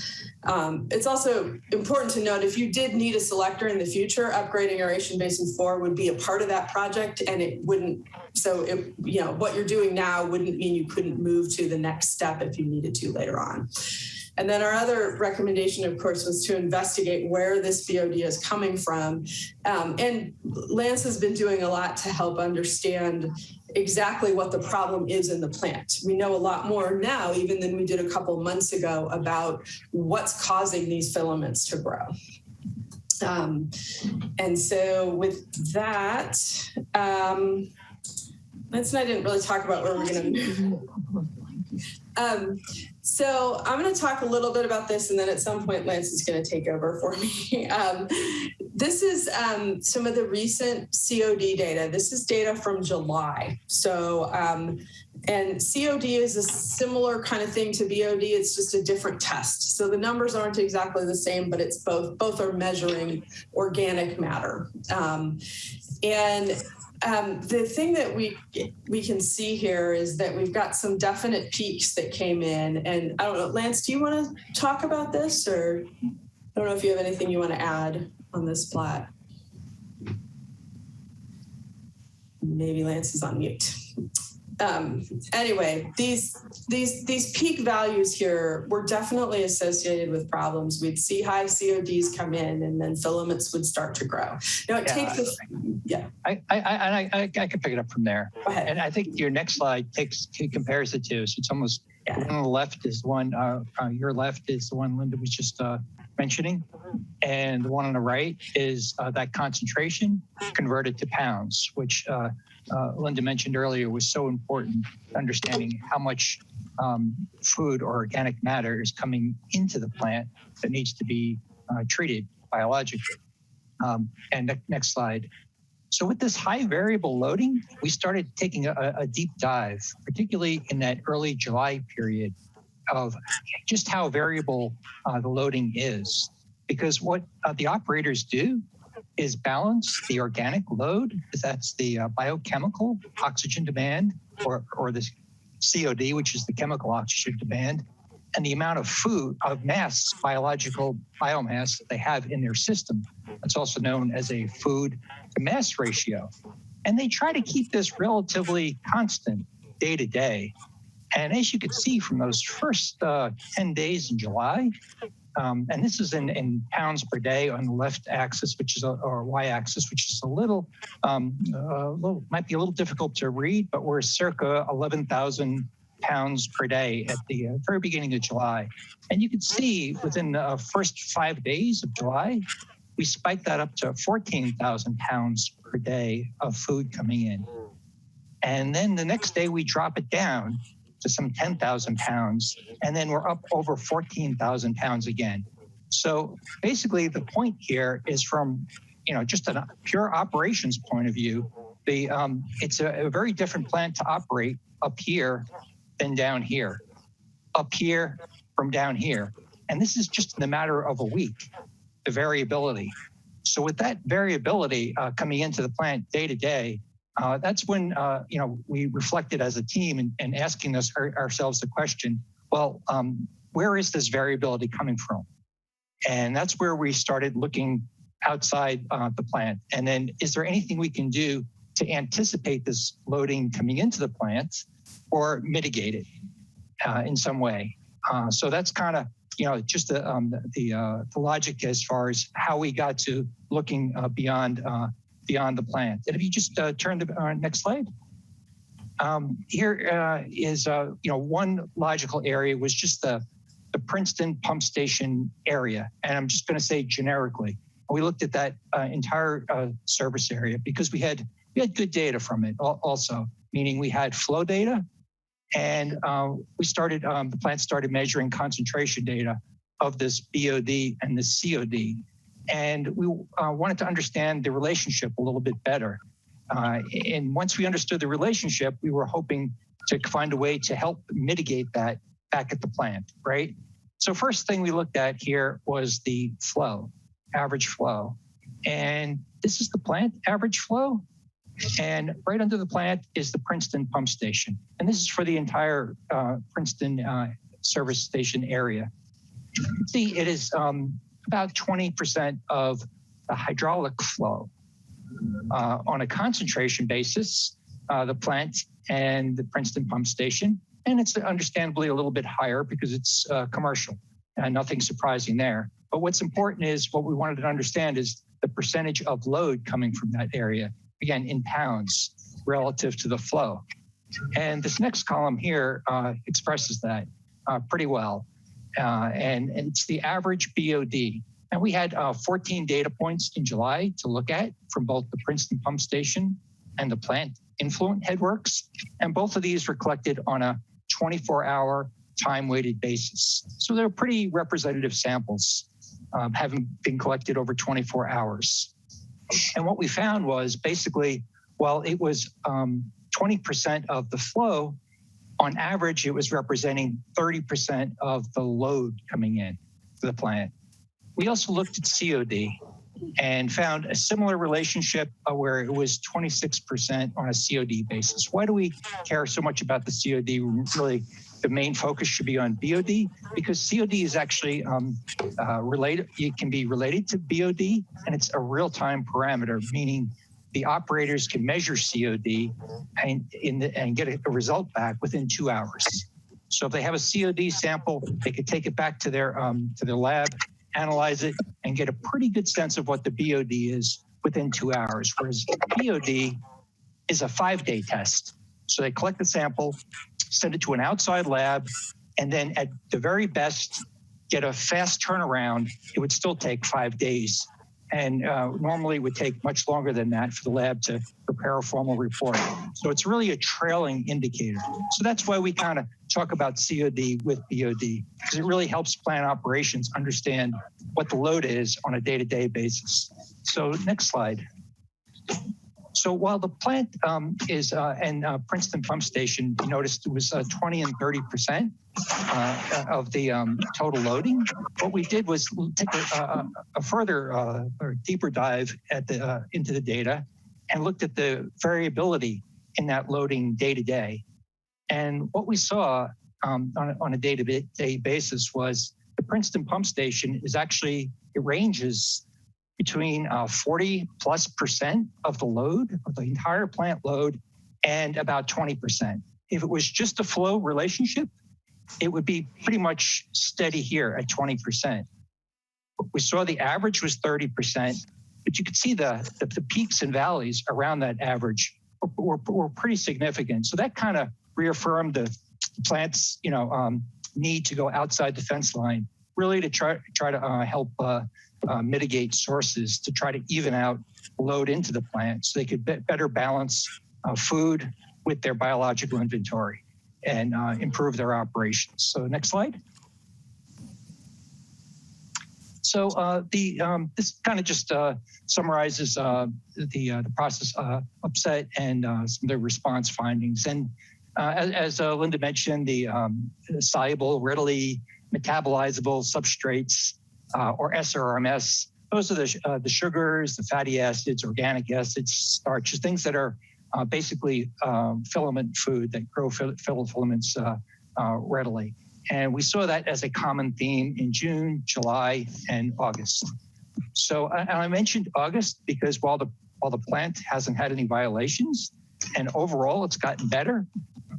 It's also important to note if you did need a selector in the future, upgrading aeration basin 4 would be a part of that project, and it wouldn't. So, what you're doing now wouldn't mean you couldn't move to the next step if you needed to later on. And then our other recommendation, of course, was to investigate where this BOD is coming from. And Lance has been doing a lot to help understand exactly what the problem is in the plant. We know a lot more now, even than we did a couple months ago, about what's causing these filaments to grow. And so with that, Lance and I didn't really talk about where we're going to move. So I'm going to talk a little bit about this, and then at some point Lance is going to take over for me. This is some of the recent COD data. This is data from July. So, and COD is a similar kind of thing to BOD. It's just a different test. So the numbers aren't exactly the same, but it's both are measuring organic matter. The thing that we can see here is that we've got some definite peaks that came in. And I don't know, Lance, do you want to talk about this? Or I don't know if you have anything you want to add on this plot. Maybe Lance is on mute. Anyway, these peak values here were definitely associated with problems. We'd see high CODs come in, and then filaments would start to grow. Now it takes us, I can pick it up from there. Go ahead. And I think your next slide compares the two, so it's almost The one on the left is the one, your left is the one Linda was just mentioning. And the one on the right is that concentration converted to pounds, which Linda mentioned earlier was so important, understanding how much food or organic matter is coming into the plant that needs to be treated biologically. And next slide. So with this high variable loading, we started taking a deep dive, particularly in that early July period, of just how variable the loading is. Because what the operators do is balance the organic load, that's the biochemical oxygen demand, or the COD, which is the chemical oxygen demand, and the amount of food, of mass, biological biomass that they have in their system. It's also known as a food to mass ratio. And they try to keep this relatively constant day to day. And as you can see from those first 10 days in July, and this is in pounds per day on the left axis, which is or y-axis, which is a little, might be a little difficult to read, but we're circa 11,000 pounds per day at the very beginning of July. And you can see within the first 5 days of July, we spiked that up to 14,000 pounds per day of food coming in. And then the next day we drop it down to some 10,000 pounds, and then we're up over 14,000 pounds again. So basically the point here is from, just a pure operations point of view, it's a very different plant to operate up here than down here, up here from down here. And this is just in a matter of a week, the variability. So with that variability coming into the plant day to day, that's when we reflected as a team and asking ourselves the question, well, where is this variability coming from? And that's where we started looking outside the plant. And then is there anything we can do to anticipate this loading coming into the plant or mitigate it in some way? So that's kind of just the logic as far as how we got to looking beyond the plant. And if you just turn to next slide. Here is one logical area was just the Princeton pump station area. And I'm just going to say generically, we looked at that entire service area because we had good data from it also, meaning we had flow data, and the plant started measuring concentration data of this BOD and this COD. And we wanted to understand the relationship a little bit better. And once we understood the relationship, we were hoping to find a way to help mitigate that back at the plant, right? So first thing we looked at here was the flow, average flow. And this is the plant average flow. And right under the plant is the Princeton pump station. And this is for the entire Princeton service station area. You can see it is about 20% of the hydraulic flow. On a concentration basis, the plant and the Princeton pump station, and it's understandably a little bit higher because it's commercial, and nothing surprising there. But what's important is what we wanted to understand is the percentage of load coming from that area, again, in pounds relative to the flow. And this next column here expresses that pretty well. And it's the average BOD. And we had 14 data points in July to look at from both the Princeton pump station and the plant influent headworks. And both of these were collected on a 24-hour time-weighted basis. So they're pretty representative samples, having been collected over 24 hours. And what we found was basically, while it was 20% of the flow, on average, it was representing 30% of the load coming in to the plant. We also looked at COD and found a similar relationship where it was 26% on a COD basis. Why do we care so much about the COD? Really, the main focus should be on BOD because COD is actually related. It can be related to BOD, and it's a real-time parameter, meaning the operators can measure COD and get a result back within 2 hours. So if they have a COD sample, they could take it back to their lab, analyze it, and get a pretty good sense of what the BOD is within 2 hours, whereas BOD is a 5-day test. So they collect the sample, send it to an outside lab, and then at the very best, get a fast turnaround. It would still take 5 days. And normally it would take much longer than that for the lab to prepare a formal report. So it's really a trailing indicator. So that's why we kind of talk about COD with BOD, because it really helps plant operations understand what the load is on a day-to-day basis. So next slide. So while the plant is and Princeton Pump Station, you noticed it was 20 and 30% of the total loading. What we did was take a further or deeper dive at the into the data and looked at the variability in that loading day to day. And what we saw on a day-to-day basis was the Princeton Pump Station is actually, it ranges between 40+% of the load, of the entire plant load, and about 20%. If it was just a flow relationship, it would be pretty much steady here at 20%. We saw the average was 30%, but you could see the peaks and valleys around that average were pretty significant. So that kind of reaffirmed the plant's need to go outside the fence line, really to try to help mitigate sources, to try to even out load into the plant so they could better balance food with their biological inventory and improve their operations. So next slide. So this kind of just summarizes the process upset and some of the response findings. And as Linda mentioned, the soluble, readily metabolizable substrates, or SRMS, those are the sugars, the fatty acids, organic acids, starches, things that are basically filament food that grow filaments readily. And we saw that as a common theme in June, July, and August. So and I mentioned August because while the plant hasn't had any violations, and overall it's gotten better,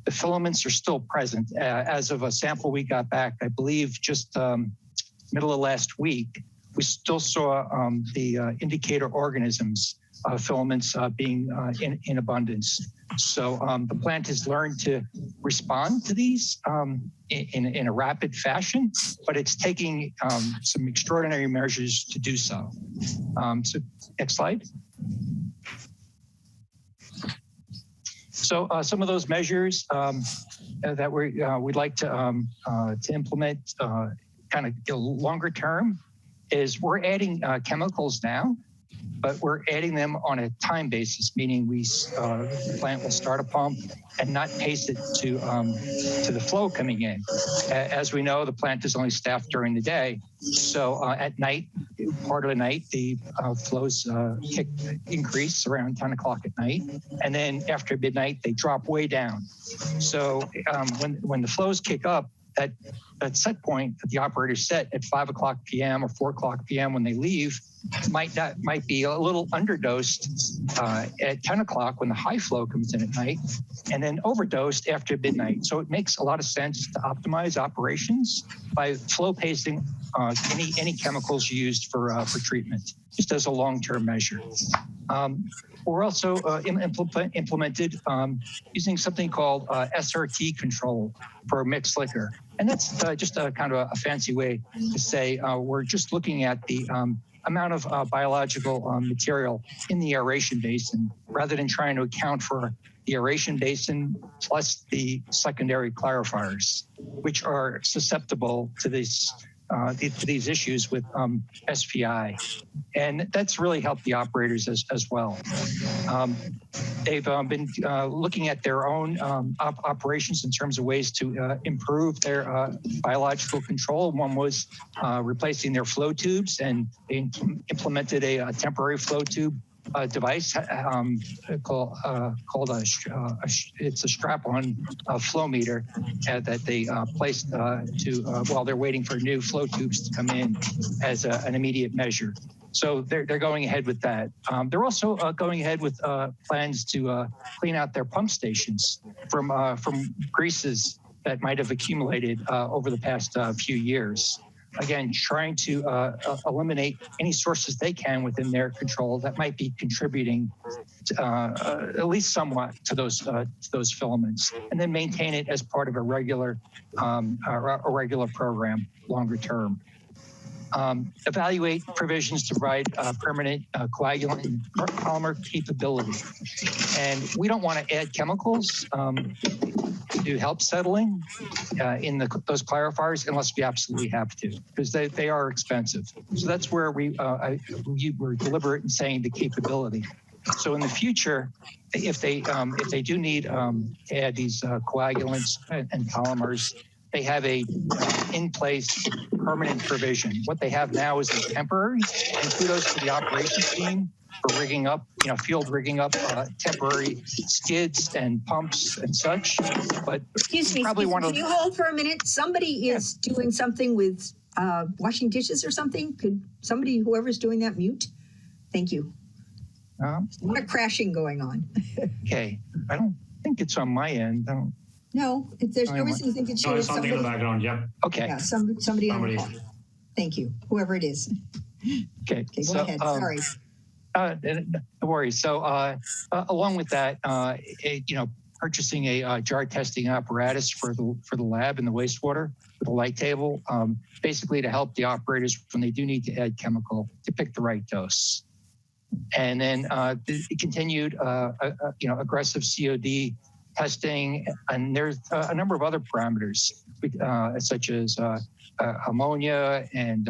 the filaments are still present. As of a sample we got back, I believe just middle of last week, we still saw the indicator organisms filaments being in abundance. So the plant has learned to respond to these in a rapid fashion, but it's taking some extraordinary measures to do so. So next slide. So some of those measures that we'd like to implement kind of longer term is we're adding chemicals now, but we're adding them on a time basis, meaning the plant will start a pump and not pace it to the flow coming in. As we know, the plant is only staffed during the day. So at night, part of the night, the flows increase around 10 o'clock at night. And then after midnight, they drop way down. So when the flows kick up, that set point that the operator set at 5 o'clock p.m. or 4 o'clock p.m. when they leave might be a little underdosed at 10 o'clock when the high flow comes in at night, and then overdosed after midnight. So it makes a lot of sense to optimize operations by flow pacing any chemicals used for treatment, just as a long-term measure. We're also implemented using something called SRT control for mixed liquor. And that's just a kind of a fancy way to say we're just looking at the amount of biological material in the aeration basin rather than trying to account for the aeration basin plus the secondary clarifiers, which are susceptible to these issues with SPI. And that's really helped the operators as well. They've been looking at their own operations in terms of ways to improve their biological control. One was replacing their flow tubes, and they implemented a temporary flow tube device called it's a strap-on flow meter that they placed while they're waiting for new flow tubes to come in as an immediate measure. So they're going ahead with that. They're also going ahead with plans to clean out their pump stations from greases that might have accumulated over the past few years. again, trying to eliminate any sources they can within their control that might be contributing to, at least somewhat to those filaments, and then maintain it as part of a regular program longer term. Evaluate provisions to provide permanent coagulant and polymer capability. And we don't want to add chemicals to help settling in those clarifiers unless we absolutely have to, because they are expensive. So that's where we were deliberate in saying the capability. So in the future, if they do need to add these coagulants and polymers, they have a in-place permanent provision. What they have now is a temporary, and kudos to the operations team for rigging up, field rigging up temporary skids and pumps and such. But excuse me, can you hold for a minute? Somebody is doing something with washing dishes or something. Could somebody, whoever's doing that, mute? Thank you. A lot of crashing going on. Okay, I don't think it's on my end. No, there's no reason to think it should. No, it's something in the background. Yep. Okay. Yeah, somebody on the call. Thank you, whoever it is. Okay, go ahead. Sorry. No worries. So along with that, purchasing a jar testing apparatus for the lab and the wastewater with a light table, basically to help the operators when they do need to add chemical to pick the right dose. And then it continued, aggressive COD testing, and there's a number of other parameters, such as ammonia and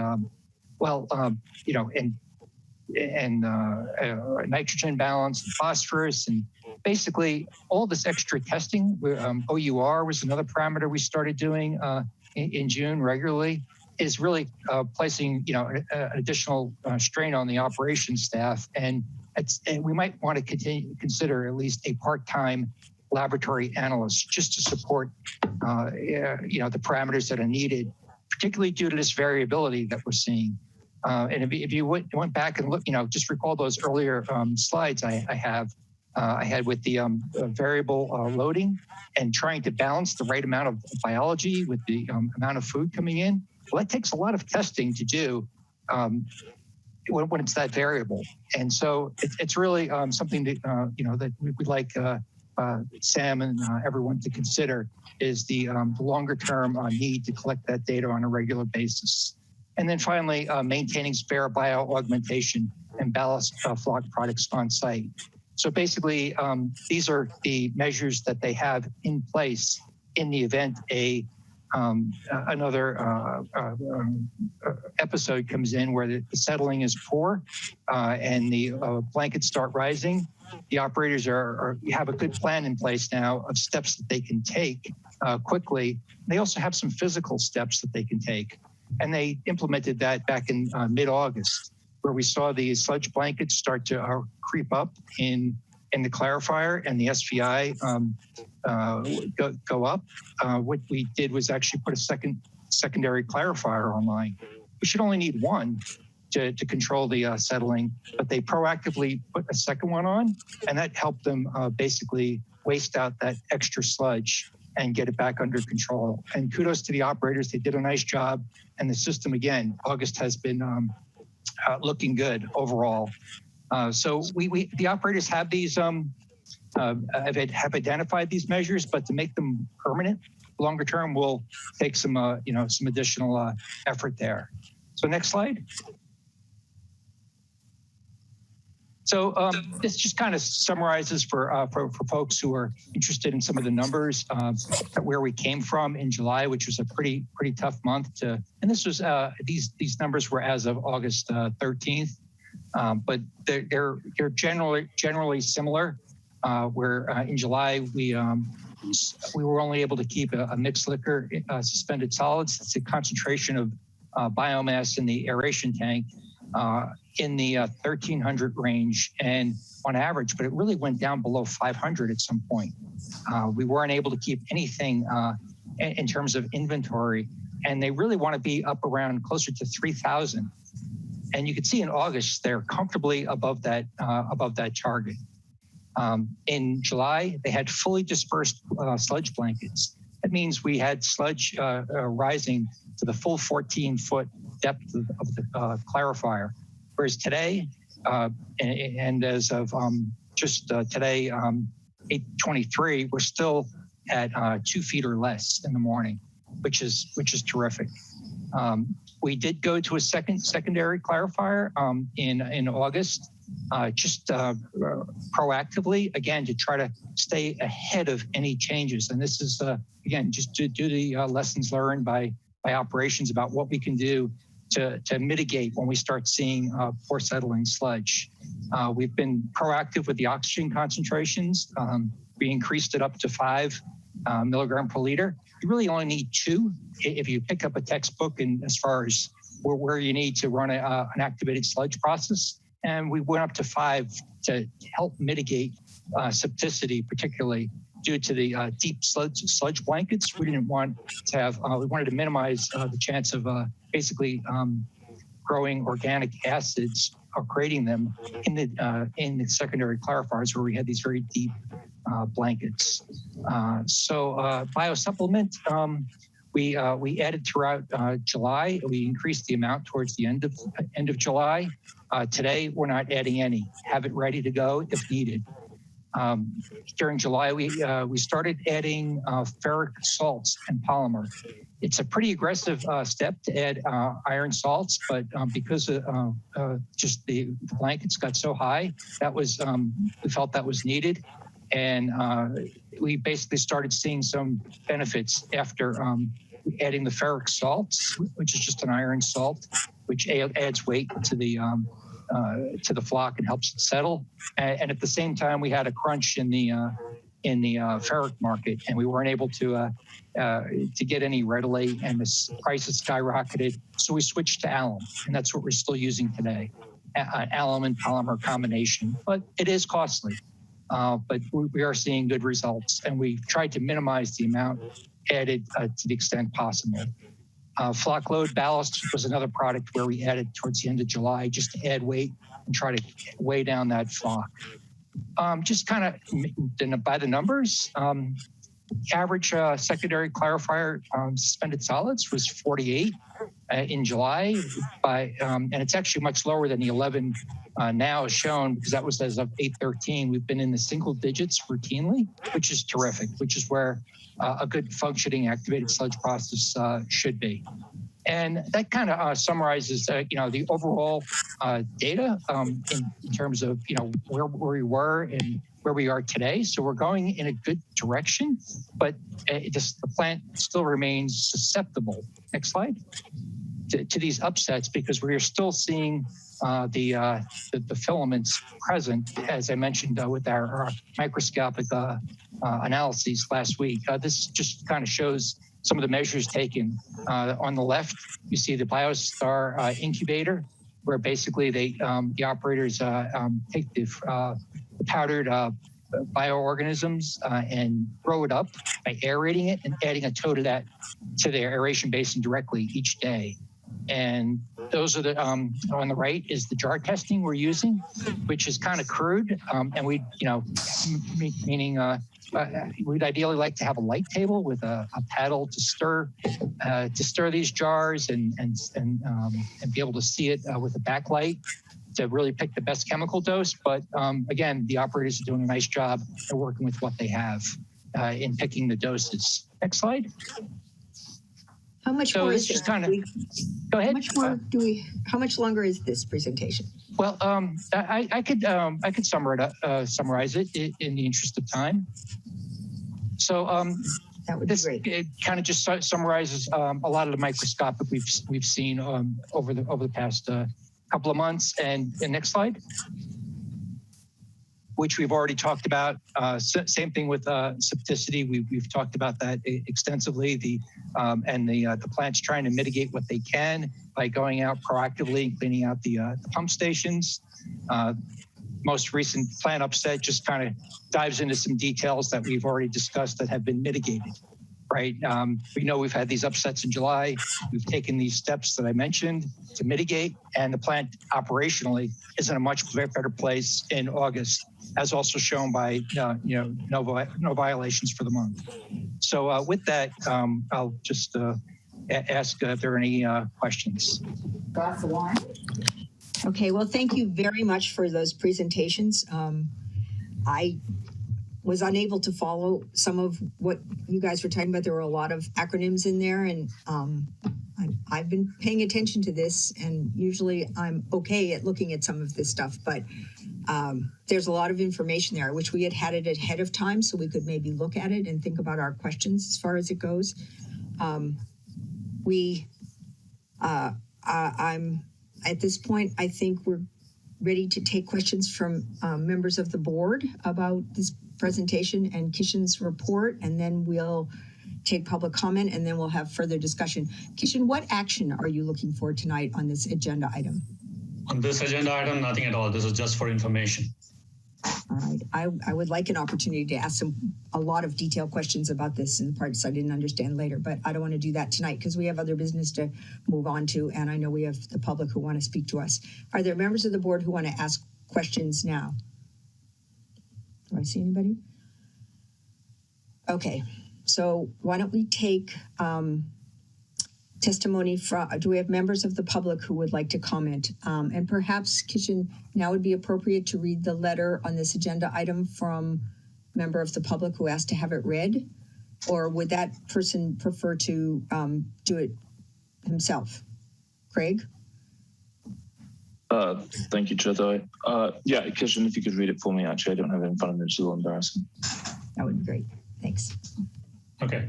nitrogen balance, and phosphorus, and basically all this extra testing. OUR was another parameter we started doing in June regularly. Is really placing an additional strain on the operations staff, and we might want to consider at least a part-time laboratory analyst just to support the parameters that are needed, particularly due to this variability that we're seeing. And if you went back and look, just recall those earlier slides I had with the variable loading and trying to balance the right amount of biology with the amount of food coming in. Well, that takes a lot of testing to do when it's that variable. And so it's really something that, that we'd like Sam and everyone to consider is the longer term need to collect that data on a regular basis. And then finally, maintaining spare bio-augmentation and ballast flock products on site. So basically, these are the measures that they have in place in the event another episode comes in where the settling is poor and the blankets start rising. The operators have a good plan in place now of steps that they can take quickly. They also have some physical steps that they can take. And they implemented that back in mid-August, where we saw the sludge blankets start to creep up in the clarifier and the SVI go up. What we did was actually put a secondary clarifier online. We should only need one to control the settling, but they proactively put a second one on, and that helped them basically waste out that extra sludge and get it back under control. And kudos to the operators, they did a nice job. And the system, again, August has been looking good overall. So the operators have these, have identified these measures, but to make them permanent, longer term, will take some additional effort there. So next slide. So this just kind of summarizes for folks who are interested in some of the numbers where we came from in July, which was a pretty tough month and this was these numbers were as of August 13th, but they're generally similar. Where in July we were only able to keep a mixed liquor suspended solids. It's a concentration of biomass in the aeration tank in the 1,300 range and on average, but it really went down below 500 at some point. We weren't able to keep anything in terms of inventory, and they really want to be up around closer to 3,000. And you can see in August, they're comfortably above that target. In July, they had fully dispersed sludge blankets. That means we had sludge rising to the full 14-foot depth of the clarifier. Whereas today, and as of just today, 8:23, we're still at 2 feet or less in the morning, which is terrific. We did go to a secondary clarifier in August, just proactively, again, to try to stay ahead of any changes. And this is, again, just to do the lessons learned by operations about what we can do to mitigate when we start seeing poor settling sludge. We've been proactive with the oxygen concentrations. We increased it up to 5 milligram per liter. You really only need 2 if you pick up a textbook and as far as where you need to run an activated sludge process. And we went up to 5 to help mitigate septicity, particularly due to the deep sludge blankets. We didn't want to have, we wanted to minimize the chance of basically growing organic acids or creating them in the secondary clarifiers where we had these very deep blankets. So biosupplement, we added throughout July. We increased the amount towards the end of July. Today, we're not adding any. Have it ready to go if needed. During July, we started adding ferric salts and polymer. It's a pretty aggressive step to add iron salts, but because just the blankets got so high, that was we felt that was needed, and we basically started seeing some benefits after adding the ferric salts, which is just an iron salt, which adds weight to the flock and helps it settle. And at the same time, we had a crunch in the ferric market, and we weren't able to get any readily, and the prices skyrocketed. So we switched to alum, and that's what we're still using today, alum and polymer combination. But it is costly, but we are seeing good results, and we've tried to minimize the amount added to the extent possible. Flock load ballast was another product where we added towards the end of July just to add weight and try to weigh down that flock. Just kind of by the numbers, average secondary clarifier suspended solids was 48 in July, and it's actually much lower than the 11 now is shown, because that was as of 8/13. We've been in the single digits routinely, which is terrific, which is where a good functioning activated sludge process should be. And that kind of summarizes, the overall data in terms of, where we were and where we are today. So we're going in a good direction, but the plant still remains susceptible. Next slide. To these upsets, because we are still seeing the filaments present, as I mentioned with our microscopic analyses last week. This just kind of shows some of the measures taken. On the left, you see the BioStar incubator, where basically the operators take the powdered bioorganisms and grow it up by aerating it and adding a toe to their aeration basin directly each day. And those are the, on the right is the jar testing we're using, which is kind of crude. And we, meaning we'd ideally like to have a light table with a paddle to stir these jars and be able to see it with a backlight to really pick the best chemical dose. But again, the operators are doing a nice job at working with what they have in picking the doses. Next slide. How much more is this? Go ahead. How much longer is this presentation? Well, I could summarize it in the interest of time. So that would be great. It kind of just summarizes a lot of the microscopic we've seen over the past couple of months. And the next slide, which we've already talked about. Same thing with septicity. We've talked about that extensively. The plant's trying to mitigate what they can by going out proactively and cleaning out the pump stations. Most recent plant upset just kind of dives into some details that we've already discussed that have been mitigated right? We know we've had these upsets in July. We've taken these steps that I mentioned to mitigate, and the plant operationally is in a much better place in August, as also shown by no violations for the month. So with that, I'll just ask if there are any questions. Okay, well, thank you very much for those presentations. I was unable to follow some of what you guys were talking about. There were a lot of acronyms in there, and I've been paying attention to this, and usually I'm okay at looking at some of this stuff, but there's a lot of information there. I wish we had it ahead of time so we could maybe look at it and think about our questions as far as it goes. I'm at this point, I think we're ready to take questions from members of the board about this presentation and Kishan's report, and then we'll take public comment, and then we'll have further discussion. Kishan, what action are you looking for tonight on this agenda item? On this agenda item, nothing at all. This is just for information. All right. I would like an opportunity to ask a lot of detailed questions about this in parts I didn't understand later, but I don't want to do that tonight because we have other business to move on to, and I know we have the public who want to speak to us. Are there members of the board who want to ask questions now? Do I see anybody? Okay, so why don't we take testimony from, do we have members of the public who would like to comment? And perhaps, Kishan, now would be appropriate to read the letter on this agenda item from a member of the public who asked to have it read? Or would that person prefer to do it himself? Craig? Thank you, Chair. Yeah, Kishan, if you could read it for me, actually, I don't have it in front of me, it's a little embarrassing. That would be great. Thanks. Okay.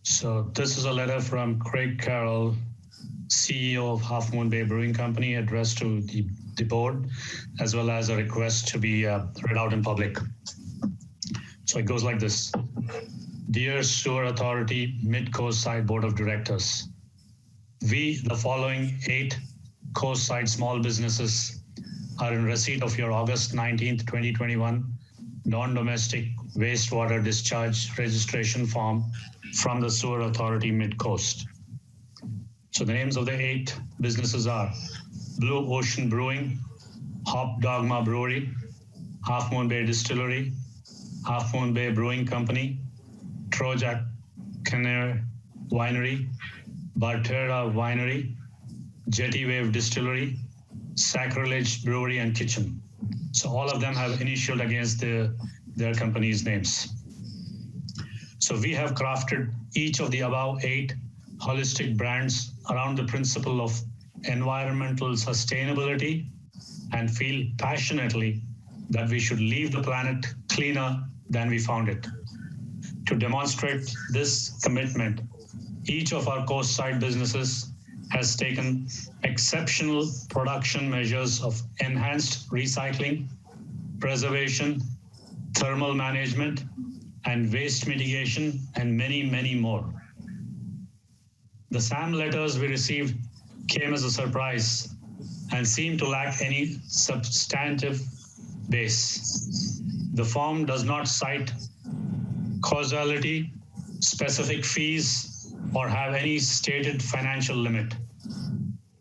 So this is a letter from Craig Carroll, CEO of Half Moon Bay Brewing Company, addressed to the board, as well as a request to be read out in public. So it goes like this. Dear Sewer Authority Midcoastside Board of Directors, we, the following 8 coastside small businesses, are in receipt of your August 19th, 2021 non-domestic wastewater discharge registration form from the Sewer Authority Midcoast. So the names of the 8 businesses are Blue Ocean Brewing, Hop Dogma Brewery, Half Moon Bay Distillery, Half Moon Bay Brewing Company, Trojac Canner Winery, Barterra Winery, Jetty Wave Distillery, Sacrilege Brewery and Kitchen. So all of them have initialed against their company's names. So we have crafted each of the above 8 holistic brands around the principle of environmental sustainability and feel passionately that we should leave the planet cleaner than we found it. To demonstrate this commitment, each of our coastside businesses has taken exceptional production measures of enhanced recycling, preservation, thermal management, and waste mitigation, and many, many more. The SAM letters we received came as a surprise and seemed to lack any substantive base. The form does not cite causality, specific fees, or have any stated financial limit.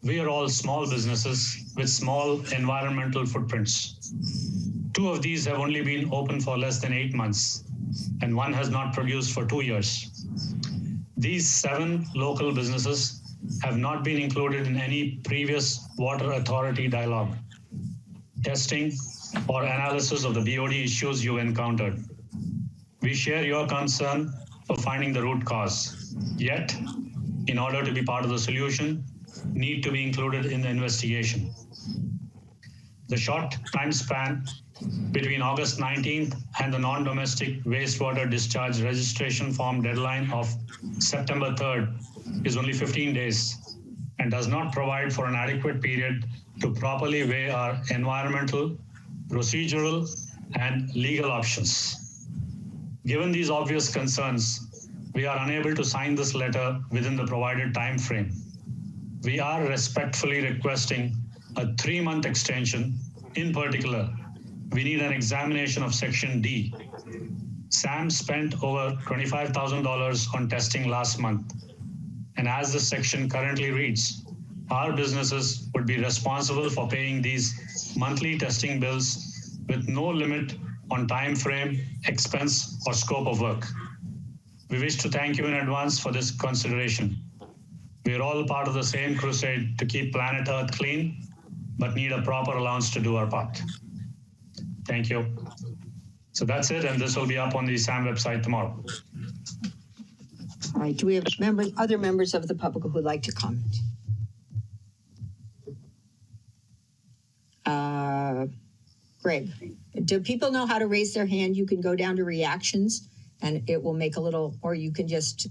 We are all small businesses with small environmental footprints. 2 of these have only been open for less than 8 months, and 1 has not produced for 2 years. These 7 local businesses have not been included in any previous water authority dialogue, testing, or analysis of the BOD issues you encountered. We share your concern for finding the root cause, yet, in order to be part of the solution, need to be included in the investigation. The short time span between August 19th and the non-domestic wastewater discharge registration form deadline of September 3rd is only 15 days and does not provide for an adequate period to properly weigh our environmental, procedural, and legal options. Given these obvious concerns, we are unable to sign this letter within the provided time frame. We are respectfully requesting a 3-month extension. In particular, we need an examination of Section D. Sam spent over $25,000 on testing last month. And as the section currently reads, our businesses would be responsible for paying these monthly testing bills with no limit on time frame, expense, or scope of work. We wish to thank you in advance for this consideration. We are all part of the same crusade to keep planet Earth clean, but need a proper allowance to do our part. Thank you. So that's it, and this will be up on the SAM website tomorrow. All right, do we have other members of the public who would like to comment? Greg, do people know how to raise their hand? You can go down to reactions and it will make a little, or you can just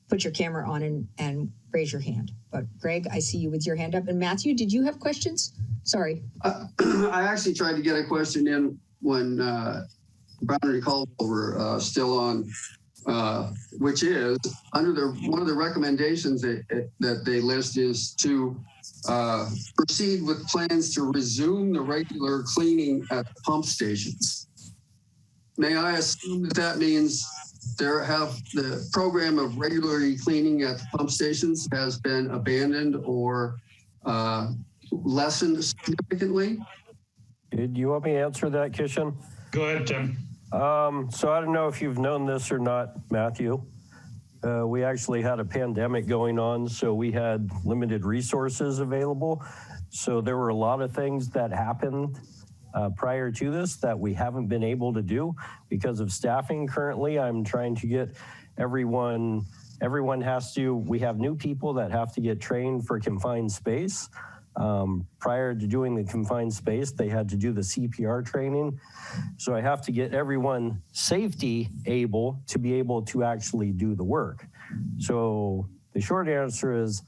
put your camera on and raise your hand. But Greg, I see you with your hand up. And Matthew, did you have questions? Sorry. I actually tried to get a question in when Brown and Caldwell were still on, which is under one of the recommendations that they list is to proceed with plans to resume the regular cleaning at pump stations. May I assume that means the program of regularly cleaning at the pump stations has been abandoned or lessened significantly? Do you want me to answer that, Kishan? Go ahead, Tim. So I don't know if you've known this or not, Matthew. We actually had a pandemic going on, so we had limited resources available. So there were a lot of things that happened prior to this that we haven't been able to do because of staffing. Currently, I'm trying to get everyone we have new people that have to get trained for confined space. Prior to doing the confined space, they had to do the CPR training. So I have to get everyone safety able to be able to actually do the work. So the short answer is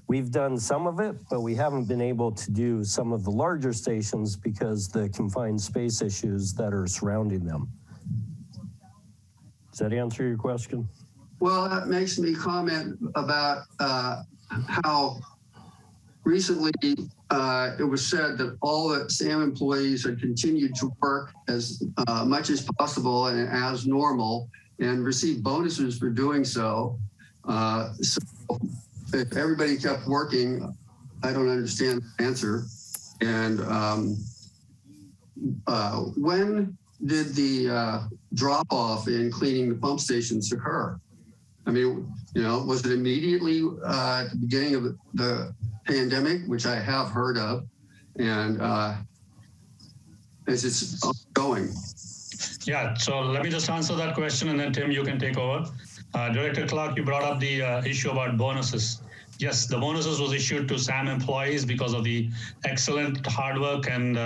we've done some of it, but we haven't been able to do some of the larger stations because the confined space issues that are surrounding them. Does that answer your question? Well, that makes me comment about how recently it was said that all the SAM employees had continued to work as much as possible and as normal and received bonuses for doing so. So if everybody kept working, I don't understand the answer. And when did the drop off in cleaning the pump stations occur? I mean, was it immediately at the beginning of the pandemic, which I have heard of, and as it's ongoing? Yeah, so let me just answer that question and then Tim, you can take over. Director Clark, you brought up the issue about bonuses. Yes, the bonuses was issued to SAM employees because of the excellent hard work and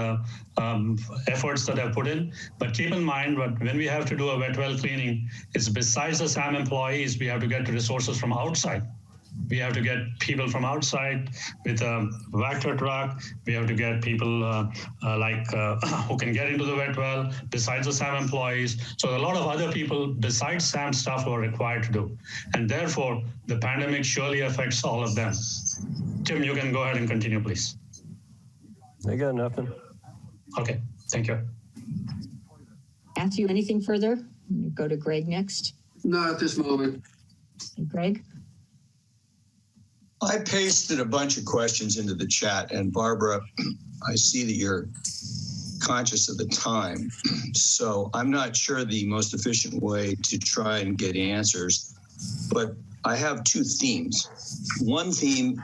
efforts that they've put in. But keep in mind, when we have to do a wet well cleaning, it's besides the SAM employees, we have to get resources from outside. We have to get people from outside with a vacuum truck. We have to get people who can get into the wet well besides the SAM employees. So a lot of other people besides SAM staff who are required to do. And therefore, the pandemic surely affects all of them. Tim, you can go ahead and continue, please. I got nothing. Okay, thank you. Matthew, anything further? Go to Greg next. Not at this moment. Greg? I pasted a bunch of questions into the chat, and Barbara, I see that you're conscious of the time. So I'm not sure the most efficient way to try and get answers, but I have two themes. One theme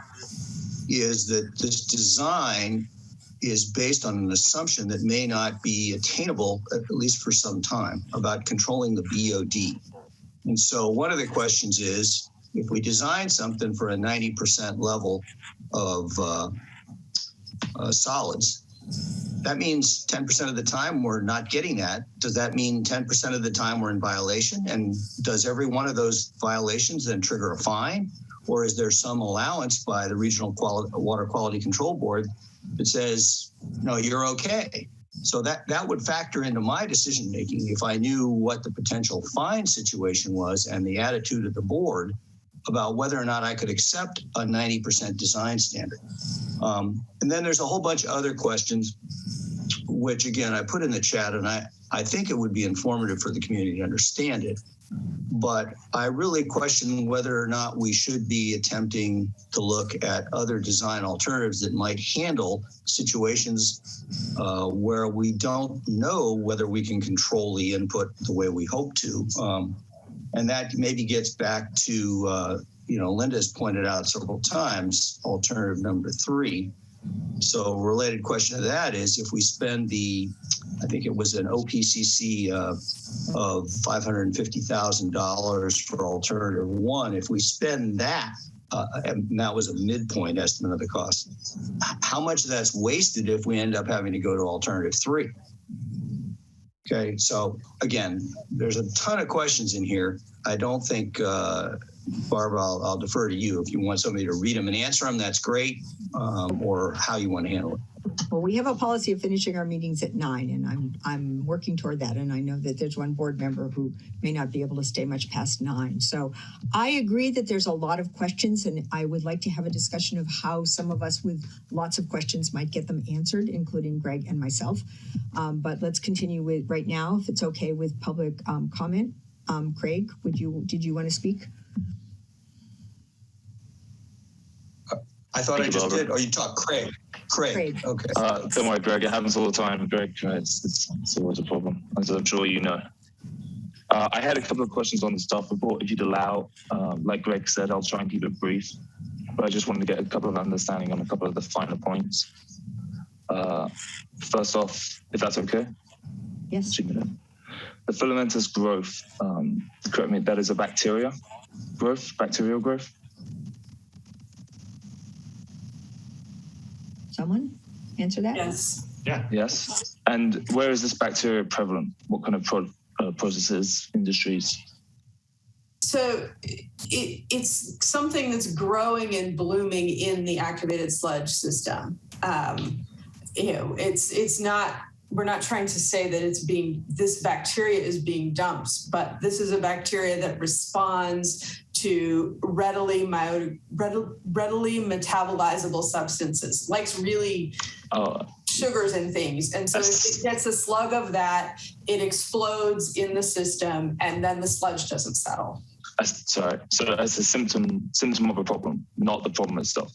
is that this design is based on an assumption that may not be attainable, at least for some time, about controlling the BOD. And so one of the questions is, if we design something for a 90% level of solids, that means 10% of the time we're not getting that. Does that mean 10% of the time we're in violation? And does every one of those violations then trigger a fine? Or is there some allowance by the Regional Water Quality Control Board that says, no, you're okay? So that would factor into my decision making if I knew what the potential fine situation was and the attitude of the board about whether or not I could accept a 90% design standard. And then there's a whole bunch of other questions, which again, I put in the chat, and I I think it would be informative for the community to understand it. But I really question whether or not we should be attempting to look at other design alternatives that might handle situations where we don't know whether we can control the input the way we hope to. And that maybe gets back to, Linda has pointed out several times, alternative number 3. So a related question to that is if we spend I think it was an OPCC of $550,000 for alternative 1, if we spend that, and that was a midpoint estimate of the cost, how much of that's wasted if we end up having to go to alternative 3? Okay, so again, there's a ton of questions in here. I don't think, Barbara, I'll defer to you. If you want somebody to read them and answer them, that's great, or how you want to handle it. Well, we have a policy of finishing our meetings at 9, and I'm working toward that. And I know that there's one board member who may not be able to stay much past 9. So I agree that there's a lot of questions, and I would like to have a discussion of how some of us with lots of questions might get them answered, including Greg and myself. But let's continue with right now, if it's okay with public comment. Craig, did you want to speak? I thought I just did. Oh, you talk Craig. Craig. Okay. Don't worry, Greg. It happens all the time, Greg. It's always a problem, as I'm sure you know. I had a couple of questions on the staff report. If you'd allow, like Greg said, I'll try and keep it brief. But I just wanted to get a couple of understanding on a couple of the finer points. First off, if that's okay. Yes. The filamentous growth, correct me, that is a bacterial growth? Someone answer that? Yes. Yeah. Yes. And where is this bacteria prevalent? What kind of processes, industries? So it's something that's growing and blooming in the activated sludge system. It's not, we're not trying to say that this bacteria is being dumped, but this is a bacteria that responds to readily metabolizable substances, likes really sugars and things. And so if it gets a slug of that, it explodes in the system, and then the sludge doesn't settle. Sorry. So it's a symptom of a problem, not the problem itself.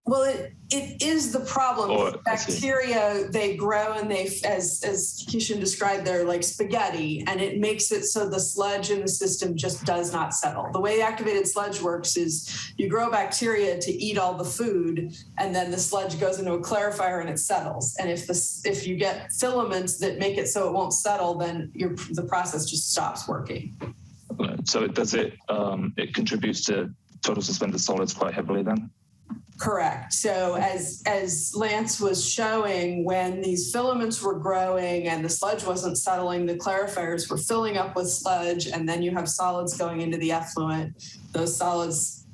Well, it is the problem. Bacteria, they grow and they, as Keishan described, they're like spaghetti, and it makes it so the sludge in the system just does not settle. The way activated sludge works is you grow bacteria to eat all the food, and then the sludge goes into a clarifier and it settles. And if you get filaments that make it so it won't settle, then the process just stops working. So it contributes to total suspended solids quite heavily then? Correct. So as Lance was showing, when these filaments were growing and the sludge wasn't settling, the clarifiers were filling up with sludge, and then you have solids going into the effluent. Those solids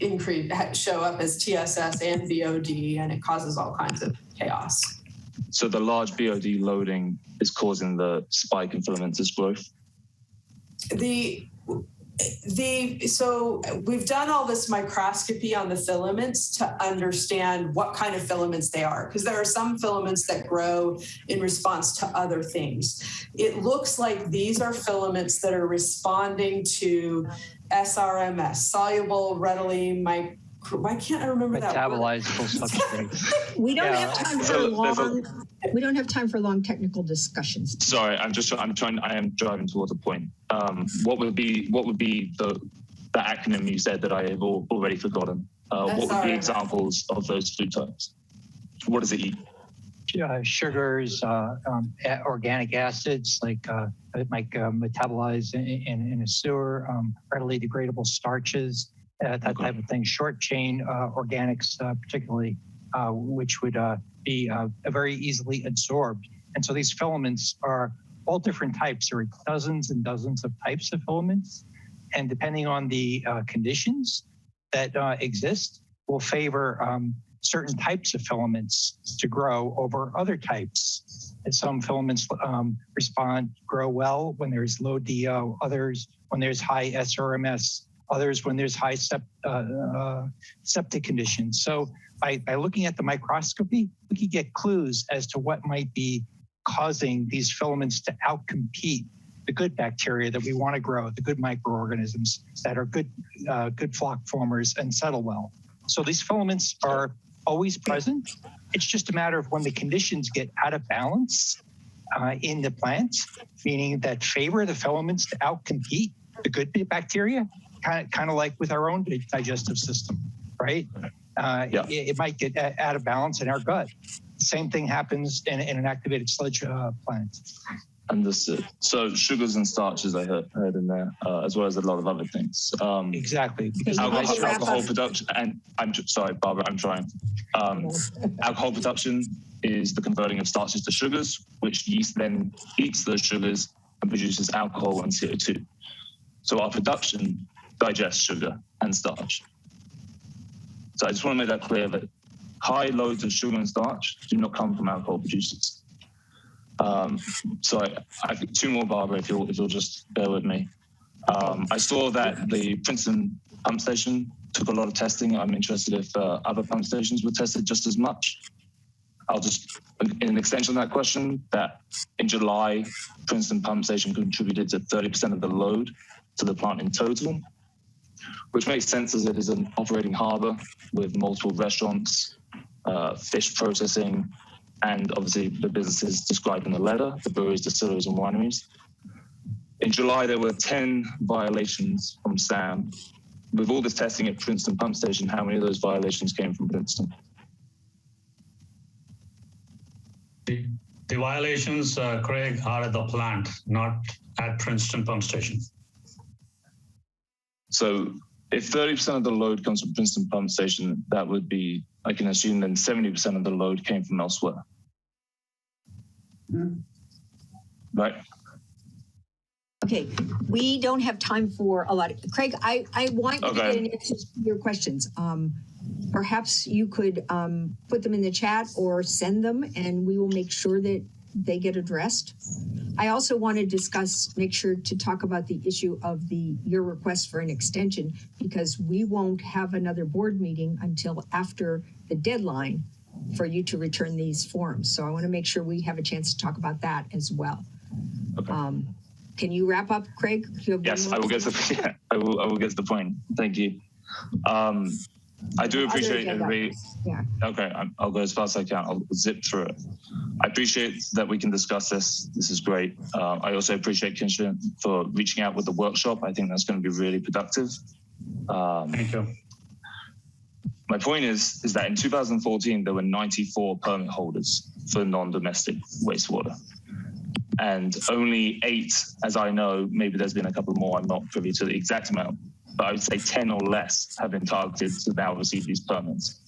show up as TSS and VOD, and it causes all kinds of chaos. So the large VOD loading is causing the spike in filamentous growth? So we've done all this microscopy on the filaments to understand what kind of filaments they are, because there are some filaments that grow in response to other things. It looks like these are filaments that are responding to SRMS, soluble, readily why can't I remember that word? Metabolizable substrates. We don't have time for we don't have time for long technical discussions. Sorry, I am driving towards a point. What would be the acronym you said that I have already forgotten? What would be examples of those food types? What does it eat? Sugars, organic acids, like it might metabolize in a sewer, readily degradable starches, that type of thing. Short chain organics, particularly, which would be very easily absorbed. And so these filaments are all different types. There are dozens and dozens of types of filaments. And depending on the conditions that exist, will favor certain types of filaments to grow over other types. And some filaments grow well when there's low DO, others when there's high SRMS, others when there's high septic conditions. So by looking at the microscopy, we can get clues as to what might be causing these filaments to outcompete the good bacteria that we want to grow, the good microorganisms that are good flock formers and settle well. So these filaments are always present. It's just a matter of when the conditions get out of balance in the plants, meaning that favor the filaments to outcompete the good bacteria, kind of like with our own digestive system, right? It might get out of balance in our gut. Same thing happens in an activated sludge plant. Understood. So sugars and starches I heard in there, as well as a lot of other things. Exactly. Because alcohol production, and sorry, Barbara, I'm trying. Alcohol production is the converting of starches to sugars, which yeast then eats those sugars and produces alcohol and CO2. So our production digests sugar and starch. So I just want to make that clear that high loads of sugar and starch do not come from alcohol producers. So I think two more, Barbara, if you'll just bear with me. I saw that the Princeton pump station took a lot of testing. I'm interested if other pump stations were tested just as much. I'll just, in an extension of that question, that in July, Princeton pump station contributed to 30% of the load to the plant in total, which makes sense as it is an operating harbor with multiple restaurants, fish processing, and obviously the businesses described in the letter, the breweries, distilleries, and wineries. In July, there were 10 violations from SAM. With all this testing at Princeton Pump Station, how many of those violations came from Princeton? The violations, Craig, are at the plant, not at Princeton Pump Station. So if 30% of the load comes from Princeton Pump Station, that would be, I can assume then 70% of the load came from elsewhere. Right? Okay, we don't have time for a lot of, Craig, I want you to get an answer to your questions. Perhaps you could put them in the chat or send them, and we will make sure that they get addressed. I also want to make sure to talk about the issue of your request for an extension, because we won't have another board meeting until after the deadline for you to return these forms. So I want to make sure we have a chance to talk about that as well. Okay. Can you wrap up, Craig? Yes, I will get I will get to the point. Thank you. I do appreciate everybody. Yeah. Okay, I'll go as fast as I can. I'll zip through it. I appreciate that we can discuss this. This is great. I also appreciate Kinsha for reaching out with the workshop. I think that's going to be really productive. Thank you. My point is that in 2014, there were 94 permit holders for non-domestic wastewater. And only 8, as I know, maybe there's been a couple more, I'm not privy to the exact amount, but I would say 10 or less have been targeted to now receive these permits.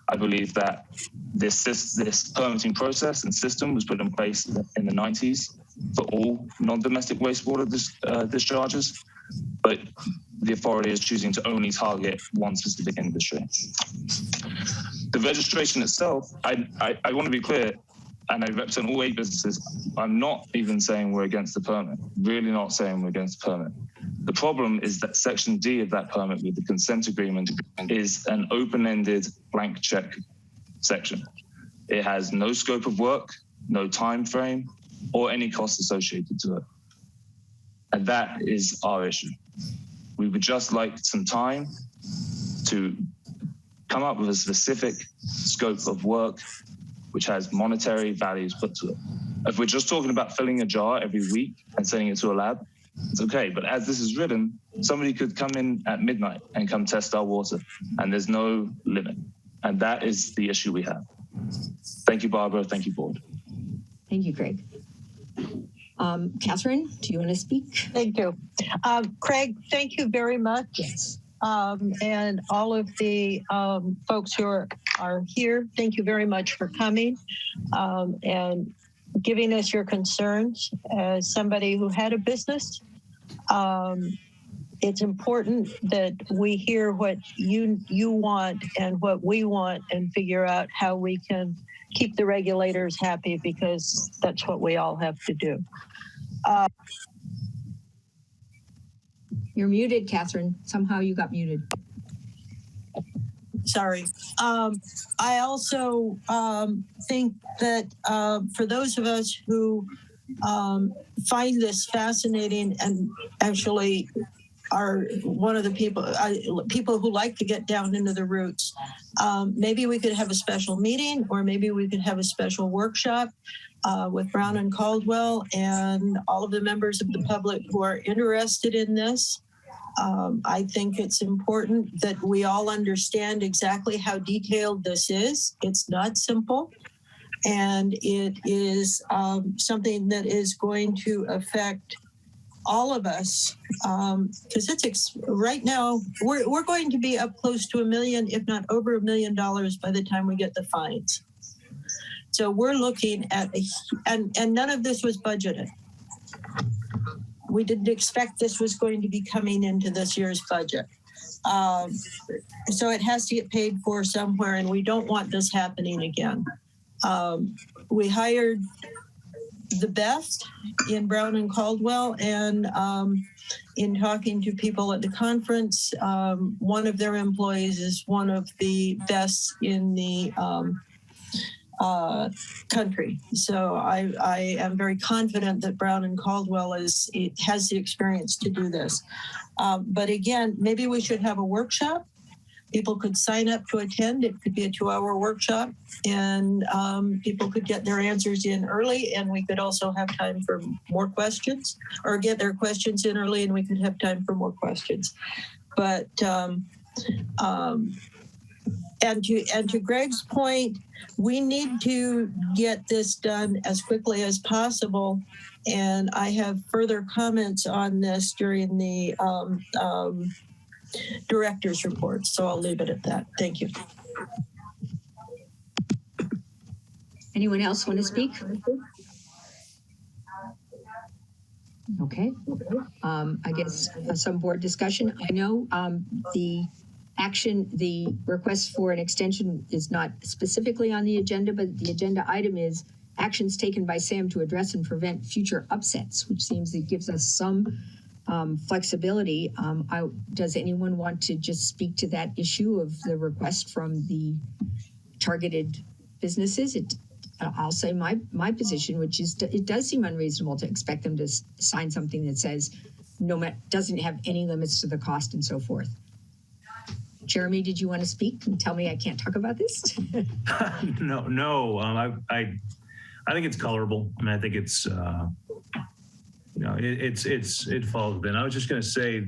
I believe that this permitting process and system was put in place in the 90s for all non-domestic wastewater discharges, but the authority is choosing to only target one specific industry. The registration itself, I want to be clear, and I represent all 8 businesses. I'm not even saying we're against the permit, really not saying we're against the permit. The problem is that Section D of that permit with the consent agreement is an open-ended blank check section. It has no scope of work, no time frame, or any cost associated to it. And that is our issue. We would just like some time to come up with a specific scope of work which has monetary values put to it. If we're just talking about filling a jar every week and sending it to a lab, it's okay. But as this is written, somebody could come in at midnight and come test our water, and there's no limit. And that is the issue we have. Thank you, Barbara. Thank you, board. Thank you, Craig. Catherine, do you want to speak? Thank you. Craig, thank you very much. Yes. And all of the folks who are here, thank you very much for coming and giving us your concerns. As somebody who had a business, it's important that we hear what you want and what we want and figure out how we can keep the regulators happy, because that's what we all have to do. You're muted, Catherine. Somehow you got muted. sorry. I also think that for those of us who find this fascinating and actually are one of the people who like to get down into the roots, maybe we could have a special meeting, or maybe we could have a special workshop with Brown and Caldwell and all of the members of the public who are interested in this. I think it's important that we all understand exactly how detailed this is. It's not simple, and it is something that is going to affect all of us, because right now we're going to be up close to $1 million, if not over $1 million, by the time we get the fines. So we're looking at and none of this was budgeted. We didn't expect this was going to be coming into this year's budget. So it has to get paid for somewhere, and we don't want this happening again. We hired the best in Brown and Caldwell, and in talking to people at the conference, one of their employees is one of the best in the country. So I am very confident that Brown and Caldwell has the experience to do this. But again, maybe we should have a workshop. People could sign up to attend. It could be a 2-hour workshop, and people could get their answers in early, and we could also have time for more questions, or get their questions in early, and we could have time for more questions. But and to Greg's point, we need to get this done as quickly as possible. And I have further comments on this during the director's report. So I'll leave it at that. Thank you. Anyone else want to speak? Okay. I guess some board discussion. I know the request for an extension is not specifically on the agenda, but the agenda item is actions taken by SAM to address and prevent future upsets, which seems it gives us some flexibility. Does anyone want to just speak to that issue of the request from the targeted businesses? I'll say my position, which is it does seem unreasonable to expect them to sign something that says doesn't have any limits to the cost and so forth. Jeremy, did you want to speak and tell me I can't talk about this? No. I think it's colorable. I mean, I think it's it falls within. I was just going to say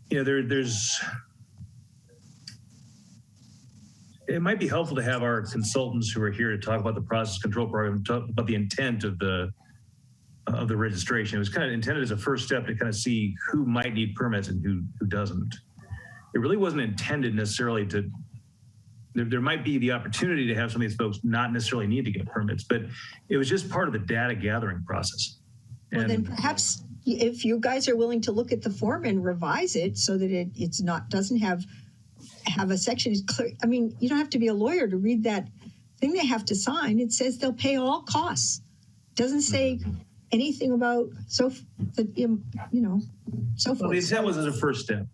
there's. It might be helpful to have our consultants who are here to talk about the process control program, talk about the intent of the registration. It was kind of intended as a first step to kind of see who might need permits and who doesn't. It really wasn't intended necessarily to, there might be the opportunity to have some of these folks not necessarily need to get permits, but it was just part of the data gathering process. Well, then perhaps if you guys are willing to look at the form and revise it so that doesn't have a section is clear. I mean, you don't have to be a lawyer to read that thing they have to sign. It says they'll pay all costs. It doesn't say anything about so forth. Well, the intent was as a first step,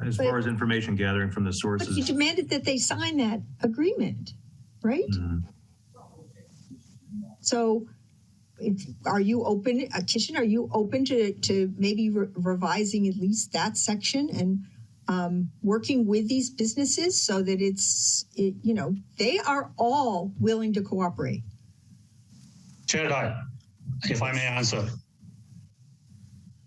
as far as information gathering from the sources. But you demanded that they sign that agreement, right? Mm-hmm. So are you open, Kishan, are you open to maybe revising at least that section and working with these businesses so that they are all willing to cooperate? Chair Dye, if I may answer.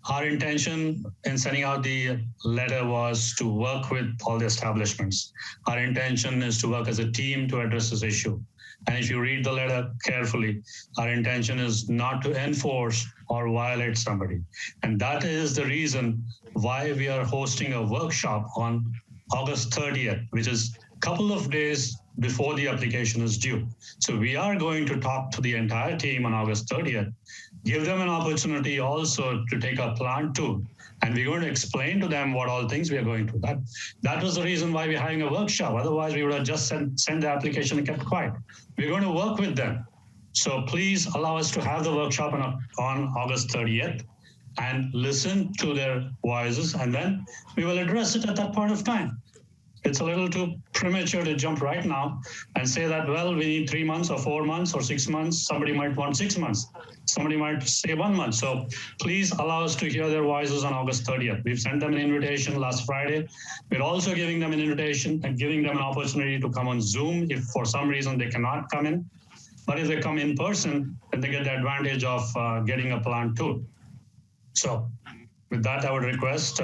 Our intention in sending out the letter was to work with all the establishments. Our intention is to work as a team to address this issue. And if you read the letter carefully, our intention is not to enforce or violate somebody. And that is the reason why we are hosting a workshop on August 30th, which is a couple of days before the application is due. So we are going to talk to the entire team on August 30th, give them an opportunity also to take a plant tour. And we're going to explain to them what all things we are going to. That was the reason why we're having a workshop. Otherwise, we would have just sent the application and kept quiet. We're going to work with them. So please allow us to have the workshop on August 30th. and listen to their voices, and then we will address it at that point of time. It's a little too premature to jump right now and say that, well, we need 3 months or 4 months or 6 months. Somebody might want 6 months. Somebody might say 1 month. So please allow us to hear their voices on August 30th. We've sent them an invitation last Friday. We're also giving them an invitation and giving them an opportunity to come on Zoom if for some reason they cannot come in. But if they come in person, then they get the advantage of getting a plant tour. So with that, I would request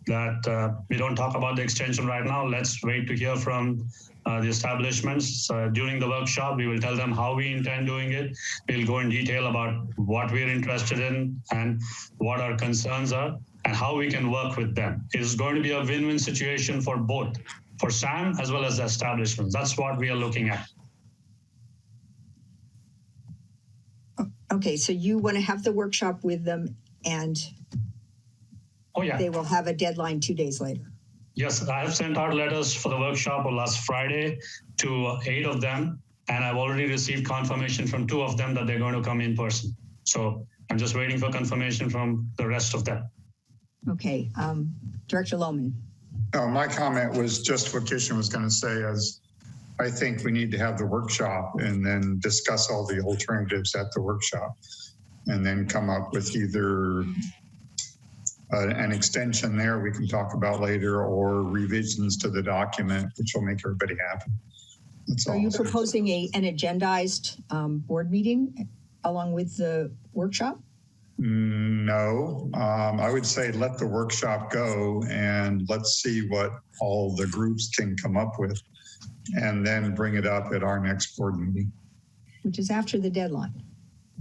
that we don't talk about the extension right now. Let's wait to hear from the establishments. During the workshop, we will tell them how we intend doing it. We'll go in detail about what we're interested in and what our concerns are and how we can work with them. It is going to be a win-win situation for both, for SAM as well as the establishments. That's what we are looking at. Okay, so you want to have the workshop with them and they will have a deadline 2 days later. Yes, I have sent out letters for the workshop last Friday to 8 of them, and I've already received confirmation from 2 of them that they're going to come in person. So I'm just waiting for confirmation from the rest of them. Okay, Director Lohman. No, my comment was just what Kishan was going to say is I think we need to have the workshop and then discuss all the alternatives at the workshop and then come up with either an extension there we can talk about later or revisions to the document, which will make everybody happy. That's all. Are you proposing an agendized board meeting along with the workshop? No, I would say let the workshop go and let's see what all the groups can come up with and then bring it up at our next board meeting. Which is after the deadline.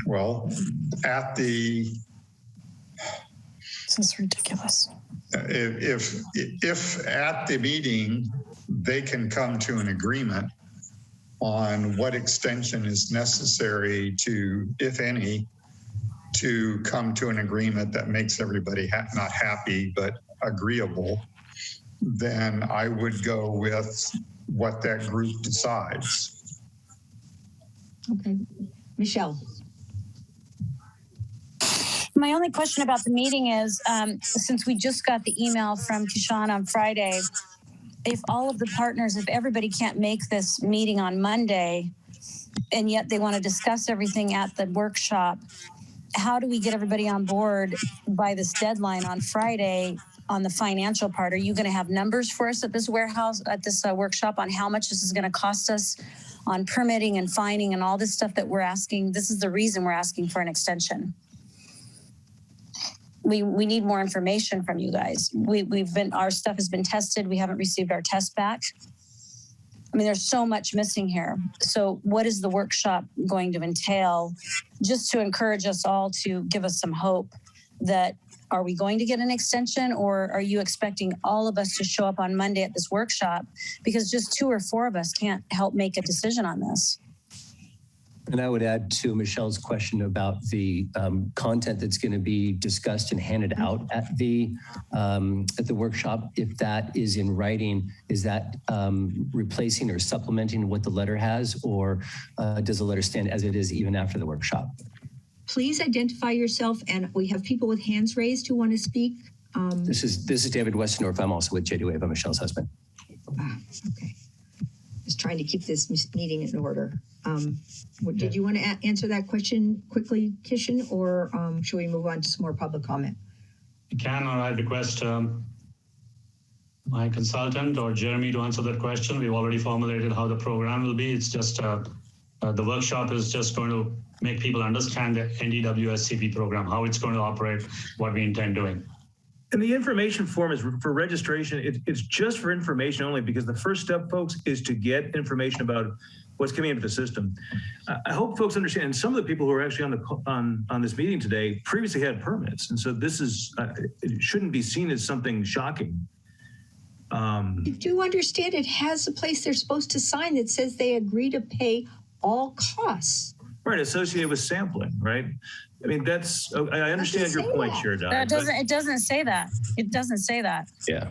Well, at the... This is ridiculous. If at the meeting, they can come to an agreement on what extension is necessary to, if any, to come to an agreement that makes everybody not happy, but agreeable, then I would go with what that group decides. Okay. Michelle. My only question about the meeting is, since we just got the email from Kishan on Friday, if all of the partners, if everybody can't make this meeting on Monday, and yet they want to discuss everything at the workshop, how do we get everybody on board by this deadline on Friday on the financial part? Are you going to have numbers for us at this workshop on how much this is going to cost us on permitting and fining and all this stuff that we're asking? This is the reason we're asking for an extension. We need more information from you guys. Our stuff has been tested. We haven't received our test back. I mean, there's so much missing here. So what is the workshop going to entail? Just to encourage us all to give us some hope that, are we going to get an extension, or are you expecting all of us to show up on Monday at this workshop? Because just 2 or 4 of us can't help make a decision on this. And I would add to Michelle's question about the content that's going to be discussed and handed out at the workshop. If that is in writing, is that replacing or supplementing what the letter has, or does the letter stand as it is even after the workshop? Please identify yourself, and we have people with hands raised who want to speak. This is David Westendorf. I'm also with JD Wave. I'm Michelle's husband. Okay. Just trying to keep this meeting in order. Did you want to answer that question quickly, Kishan, or should we move on to some more public comment? You can, or I request my consultant or Jeremy to answer that question. We've already formulated how the program will be. It's just the workshop is just going to make people understand the NDWSCP program, how it's going to operate, what we intend doing. And the information form is for registration. It's just for information only, because the first step, folks, is to get information about what's coming into the system. I hope folks understand, and some of the people who are actually on this meeting today previously had permits. And so this is, it shouldn't be seen as something shocking. You do understand it has a place they're supposed to sign that says they agree to pay all costs. Right, associated with sampling, right? I mean, that's, I understand your point here, Di. It doesn't say that. It doesn't say that. Yeah.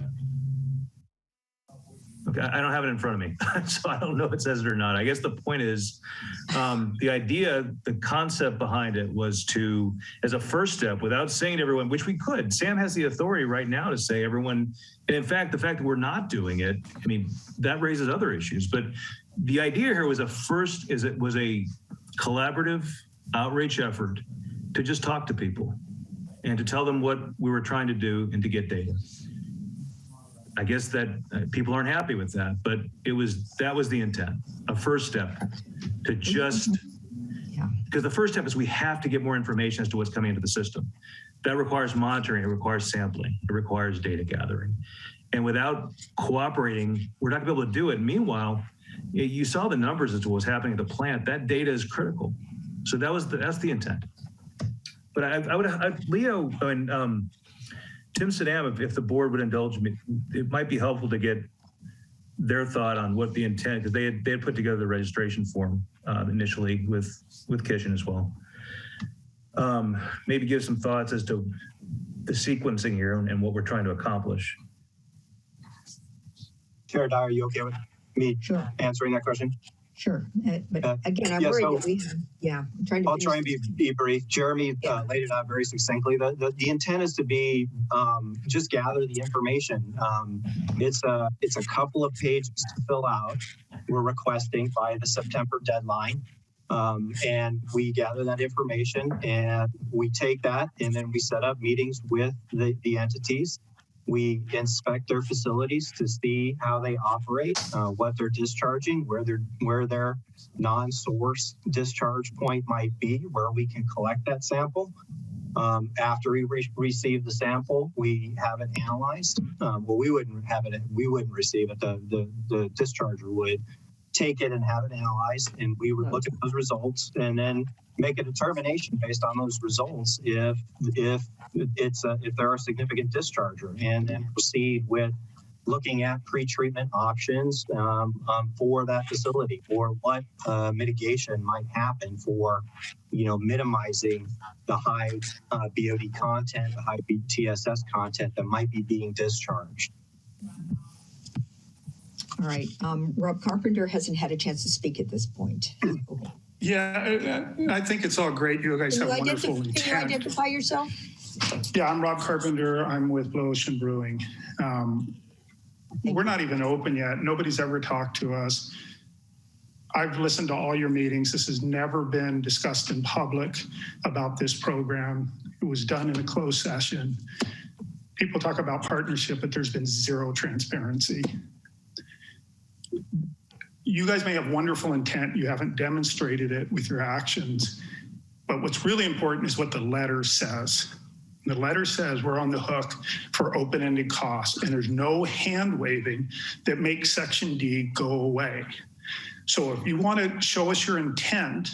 Okay, I don't have it in front of me, so I don't know if it says it or not. I guess the point is, the idea, the concept behind it was to, as a first step, without saying to everyone, which we could, Sam has the authority right now to say everyone, and in fact, the fact that we're not doing it, I mean, that raises other issues. But the idea here was it was a collaborative outreach effort to just talk to people and to tell them what we were trying to do and to get data. I guess that people aren't happy with that, but that was the intent, a first step to just, because the first step is we have to get more information as to what's coming into the system. That requires monitoring, it requires sampling, it requires data gathering. And without cooperating, we're not gonna be able to do it. Meanwhile, you saw the numbers as to what's happening at the plant. That data is critical. So that's the intent. But Leo and Tim Saddam, if the board would indulge me, it might be helpful to get their thought on what the intent, because they had put together the registration form initially with Kishan as well. Maybe give some thoughts as to the sequencing here and what we're trying to accomplish. Chair Dyer, are you okay with me answering that question? Sure. But again, I'm worried that I'm trying to. I'll try and be brief. Jeremy laid it out very succinctly. The intent is to be just gather the information. It's a couple of pages to fill out. We're requesting by the September deadline. And we gather that information and we take that and then we set up meetings with the entities. We inspect their facilities to see how they operate, what they're discharging, where their non-source discharge point might be, where we can collect that sample. After we receive the sample, we have it analyzed. Well, we wouldn't receive it. The discharger would take it and have it analyzed, and we would look at those results and then make a determination based on those results if there are significant discharger, and then proceed with looking at pre-treatment options for that facility, or what mitigation might happen for minimizing the high BOD content, the high TSS content that might be being discharged. All right. Rob Carpenter hasn't had a chance to speak at this point. Yeah, I think it's all great. You guys have wonderful intent. Can you identify yourself? Yeah, I'm Rob Carpenter. I'm with Blue Ocean Brewing. We're not even open yet. Nobody's ever talked to us. I've listened to all your meetings. This has never been discussed in public about this program. It was done in a closed session. People talk about partnership, but there's been zero transparency. You guys may have wonderful intent. You haven't demonstrated it with your actions. But what's really important is what the letter says. The letter says we're on the hook for open-ended costs, and there's no hand waving that makes Section D go away. So if you want to show us your intent,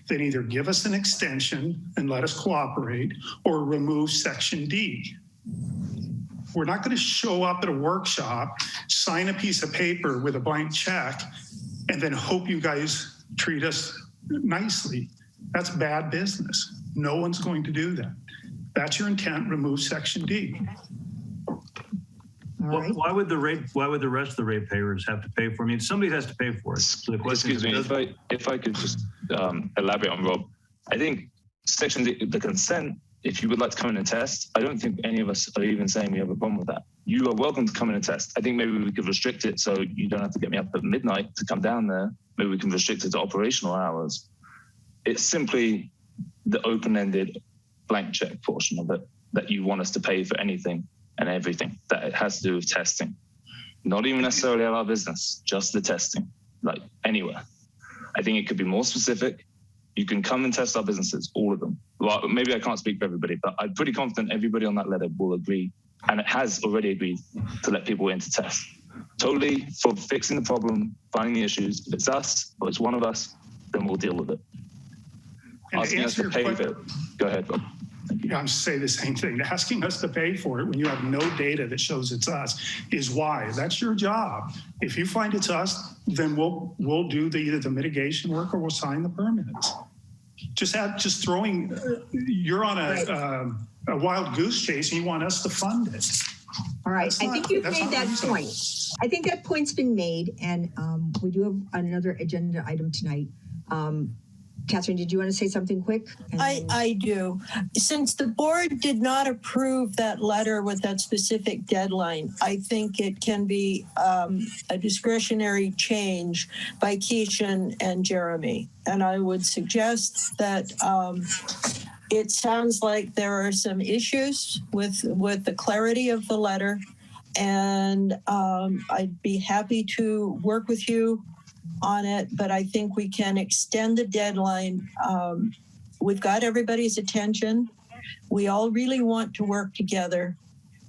then either give us an extension and let us cooperate, or remove Section D. We're not going to show up at a workshop, sign a piece of paper with a blank check, and then hope you guys treat us nicely. That's bad business. No one's going to do that. That's your intent, remove Section D. All right. Why would the rest of the ratepayers have to pay for it? I mean, somebody has to pay for it. So the question Excuse me, if I could just elaborate on Rob. I think Section D, the consent, if you would like to come in and test, I don't think any of us are even saying we have a problem with that. You are welcome to come in and test. I think maybe we could restrict it so you don't have to get me up at midnight to come down there. Maybe we can restrict it to operational hours. It's simply the open-ended blank check portion of it that you want us to pay for anything and everything that it has to do with testing. Not even necessarily at our business, just the testing, like anywhere. I think it could be more specific. You can come and test our businesses, all of them. Well, maybe I can't speak for everybody, but I'm pretty confident everybody on that letter will agree, and it has already agreed to let people in to test. Totally for fixing the problem, finding the issues. If it's us or it's one of us, then we'll deal with it. And Asking us to pay for it. Go ahead, Rob. Yeah, I'm saying the same thing. Asking us to pay for it when you have no data that shows it's us is why. That's your job. If you find it's us, then we'll do either the mitigation work or we'll sign the permits. Just throwing, you're on a wild goose chase and you want us to fund it. All right, That's I not- think you've that's made not that reasonable. point. I think that point's been made, and we do have another agenda item tonight. Catherine, did you want to say something quick? And then- I do. Since the board did not approve that letter with that specific deadline, I think it can be a discretionary change by Keisha and Jeremy. And I would suggest that it sounds like there are some issues with the clarity of the letter. And I'd be happy to work with you on it, but I think we can extend the deadline. We've got everybody's attention. We all really want to work together.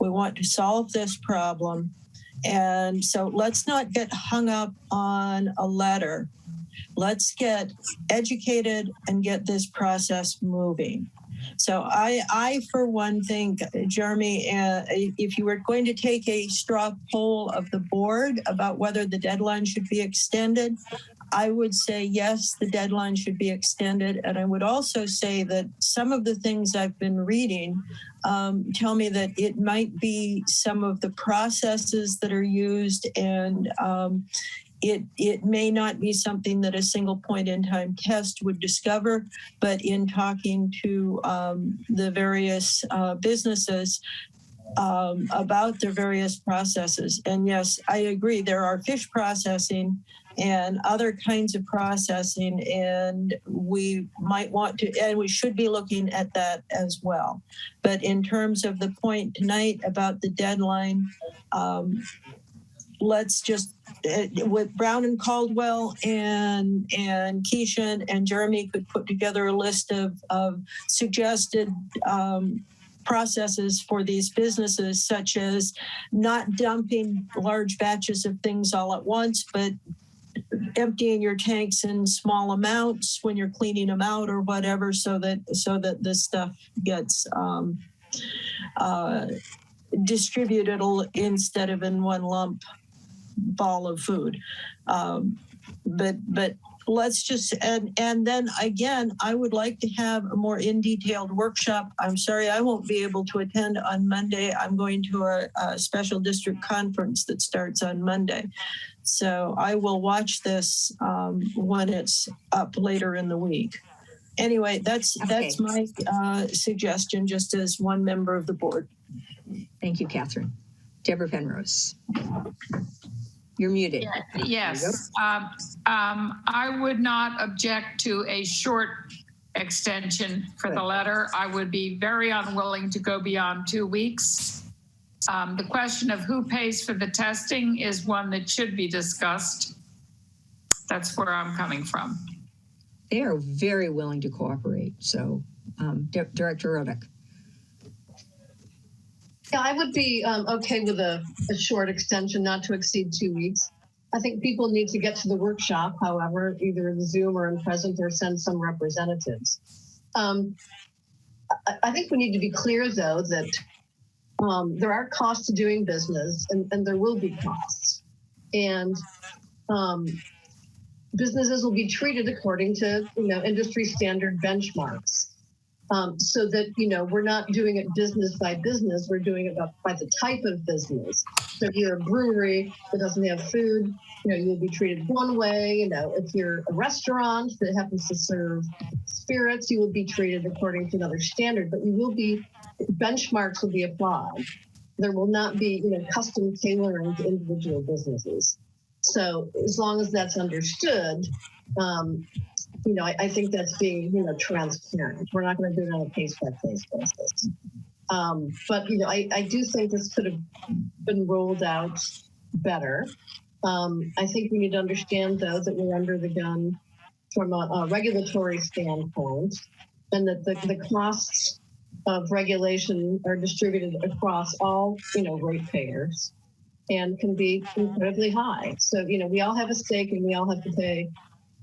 We want to solve this problem. And so let's not get hung up on a letter. Let's get educated and get this process moving. So I for one think, Jeremy, if you were going to take a straw poll of the board about whether the deadline should be extended, I would say yes, the deadline should be extended. And I would also say that some of the things I've been reading tell me that it might be some of the processes that are used, and it may not be something that a single point in time test would discover, but in talking to the various businesses about their various processes. And yes, I agree, there are fish processing and other kinds of processing, and we might want to, and we should be looking at that as well. But in terms of the point tonight about the deadline, let's just, with Brown and Caldwell and Keisha and Jeremy could put together a list of suggested processes for these businesses, such as not dumping large batches of things all at once, but emptying your tanks in small amounts when you're cleaning them out or whatever, so that this stuff gets distributed instead of in one lump ball of food. But let's just, and then again, I would like to have a more in-detailed workshop. I'm sorry, I won't be able to attend on Monday. I'm going to a special district conference that starts on Monday. So I will watch this when it's up later in the week. Anyway, that's my suggestion, just as one member of the board. Thank you, Catherine. Deborah Penrose. You're muted. Yes. I would not object to a short extension for the letter. I would be very unwilling to go beyond 2 weeks. The question of who pays for the testing is one that should be discussed. That's where I'm coming from. They are very willing to cooperate. So, Director Rodick. Yeah, I would be okay with a short extension, not to exceed 2 weeks. I think people need to get to the workshop, however, either in Zoom or in present, or send some representatives. I think we need to be clear, though, that there are costs to doing business, and there will be costs. And businesses will be treated according to, industry standard benchmarks. So that, we're not doing it business by business, we're doing it by the type of business. So if you're a brewery that doesn't have food, you'll be treated one way. If you're a restaurant that happens to serve spirits, you will be treated according to another standard, but benchmarks will be applied. There will not be, custom tailoring to individual businesses. So as long as that's understood, I think that's being, transparent. We're not going to do it on a case-by-case basis. But, I do think this could have been rolled out better. I think we need to understand, though, that we're under the gun from a regulatory standpoint, and that the costs of regulation are distributed across all, ratepayers and can be incredibly high. So, we all have a stake and we all have to pay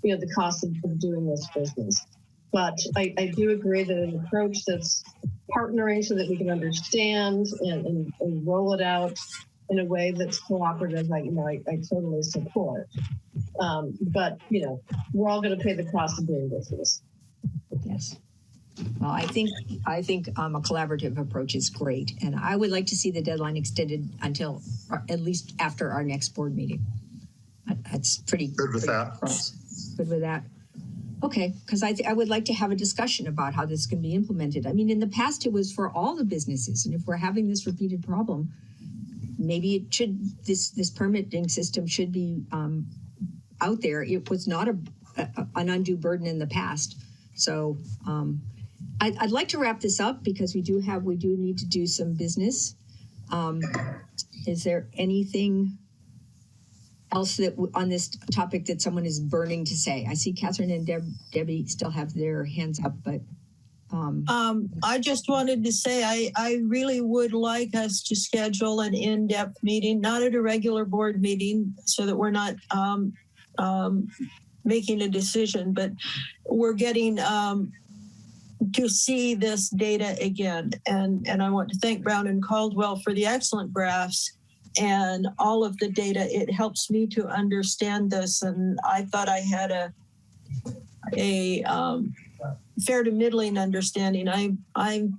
the cost of doing this business. But I do agree that an approach that's partnering so that we can understand and roll it out in a way that's cooperative, I totally support. But, we're all going to pay the cost of doing business. Yes. Well, I think a collaborative approach is great, and I would like to see the deadline extended until at least after our next board meeting. That's pretty good with that. Good with that. Okay, because I would like to have a discussion about how this can be implemented. I mean, in the past, it was for all the businesses, and if we're having this repeated problem, maybe it should this permitting system should be out there. It was not an undue burden in the past, so. I'd like to wrap this up because we do need to do some business. Is there anything else that on this topic that someone is burning to say? I see Catherine and Debbie still have their hands up, but. I just wanted to say I really would like us to schedule an in-depth meeting, not at a regular board meeting, so that we're not making a decision, but we're getting to see this data again. And I want to thank Brown and Caldwell for the excellent graphs and all of the data. It helps me to understand this. And I thought I had a fair to middling understanding. I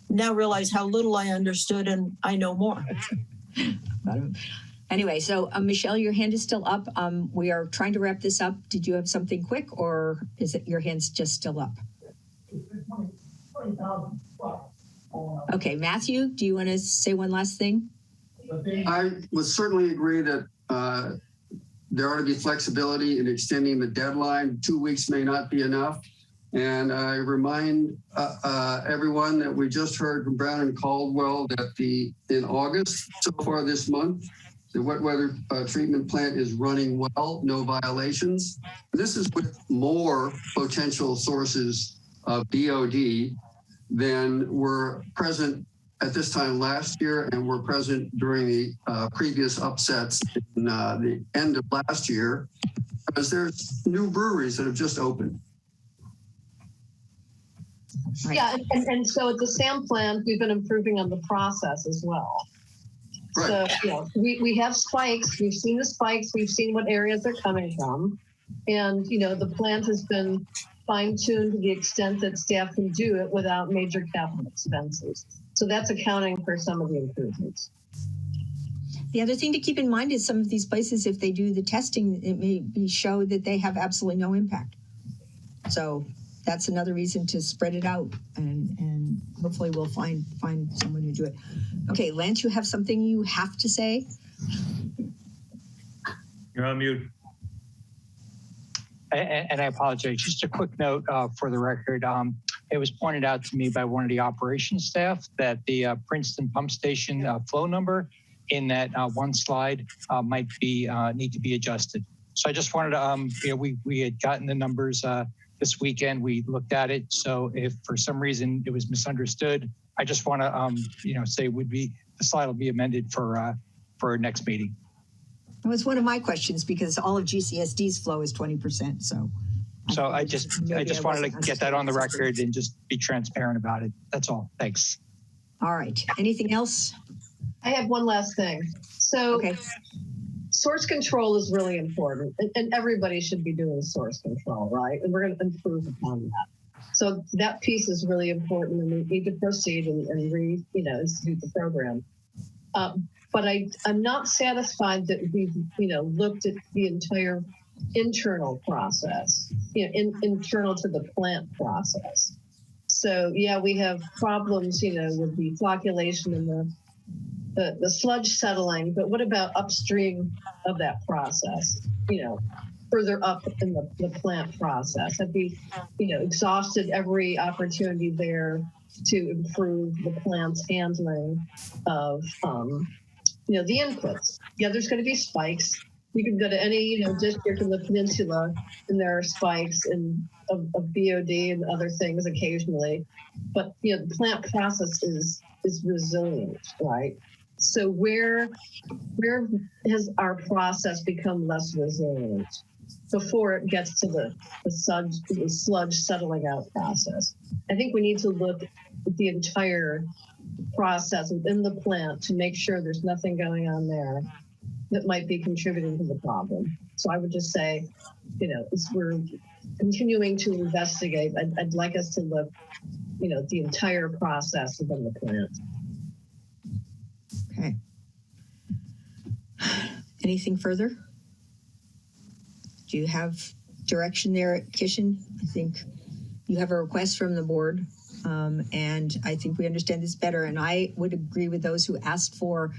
now realize how little I understood, and I know more. Anyway, so Michelle, your hand is still up. We are trying to wrap this up. Did you have something quick, or is it your hand's just still up? Okay, Matthew, do you want to say one last thing? I would certainly agree that there ought to be flexibility in extending the deadline. 2 weeks may not be enough. And I remind everyone that we just heard from Brown and Caldwell that in August, so far this month, the wet weather treatment plant is running well, no violations. This is with more potential sources of BOD than were present at this time last year and were present during the previous upsets in the end of last year, because there's new breweries that have just opened. Right. Yeah, and so at the SAM plant, we've been improving on the process as well. Right. So, we have spikes. We've seen the spikes. We've seen what areas they're coming from. And, the plant has been fine-tuned to the extent that staff can do it without major capital expenses. So that's accounting for some of the improvements. The other thing to keep in mind is some of these places, if they do the testing, it may show that they have absolutely no impact. So that's another reason to spread it out, and hopefully we'll find someone to do it. Okay, Lance, you have something you have to say? You're on mute. And I apologize. Just a quick note for the record. It was pointed out to me by one of the operations staff that the Princeton pump station flow number in that one slide might need to be adjusted. So I just wanted to, we had gotten the numbers this weekend. We looked at it. So if for some reason it was misunderstood, I just want to, say the slide will be amended for our next meeting. It was one of my questions because all of GCSD's flow is 20%. So I just wanted to get that on the record and just be transparent about it. That's all. Thanks. All right. Anything else? I have one last thing. So source control is really important, and everybody should be doing source control, right? And we're going to improve upon that. So that piece is really important, and we need to proceed and institute the program. But I'm not satisfied that we've, looked at the entire internal process, internal to the plant process. So we have problems, with the flocculation and the sludge settling, but what about upstream of that process, further up in the plant process? Have we, exhausted every opportunity there to improve the plant's handling of, the inputs? There's going to be spikes. You can go to any, district in the peninsula, and there are spikes of BOD and other things occasionally. But the plant process is resilient, right? So where has our process become less resilient before it gets to the sludge settling out process? I think we need to look at the entire process within the plant to make sure there's nothing going on there. that might be contributing to the problem. So I would just say, as we're continuing to investigate, I'd like us to look, the entire process within the plant. Okay. Anything further? Do you have direction there, Kishan? I think you have a request from the board, and I think we understand this better. And I would agree with those who asked for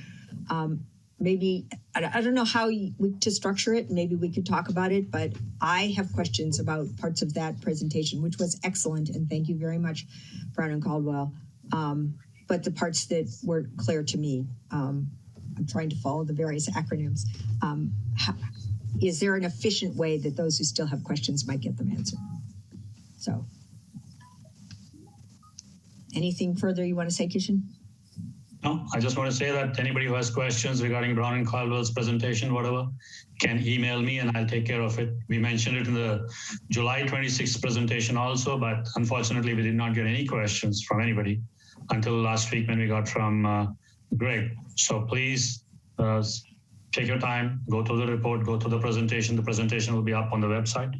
maybe, I don't know how to structure it. Maybe we could talk about it, but I have questions about parts of that presentation, which was excellent. And thank you very much, Brown and Caldwell. But the parts that weren't clear to me, I'm trying to follow the various acronyms. Is there an efficient way that those who still have questions might get them answered? So, anything further you want to say, Kishan? No, I just want to say that anybody who has questions regarding Brown and Caldwell's presentation, whatever, can email me and I'll take care of it. We mentioned it in the July 26th presentation also, but unfortunately we did not get any questions from anybody until last week when we got from Greg. So please take your time, go to the report, go to the presentation. The presentation will be up on the website,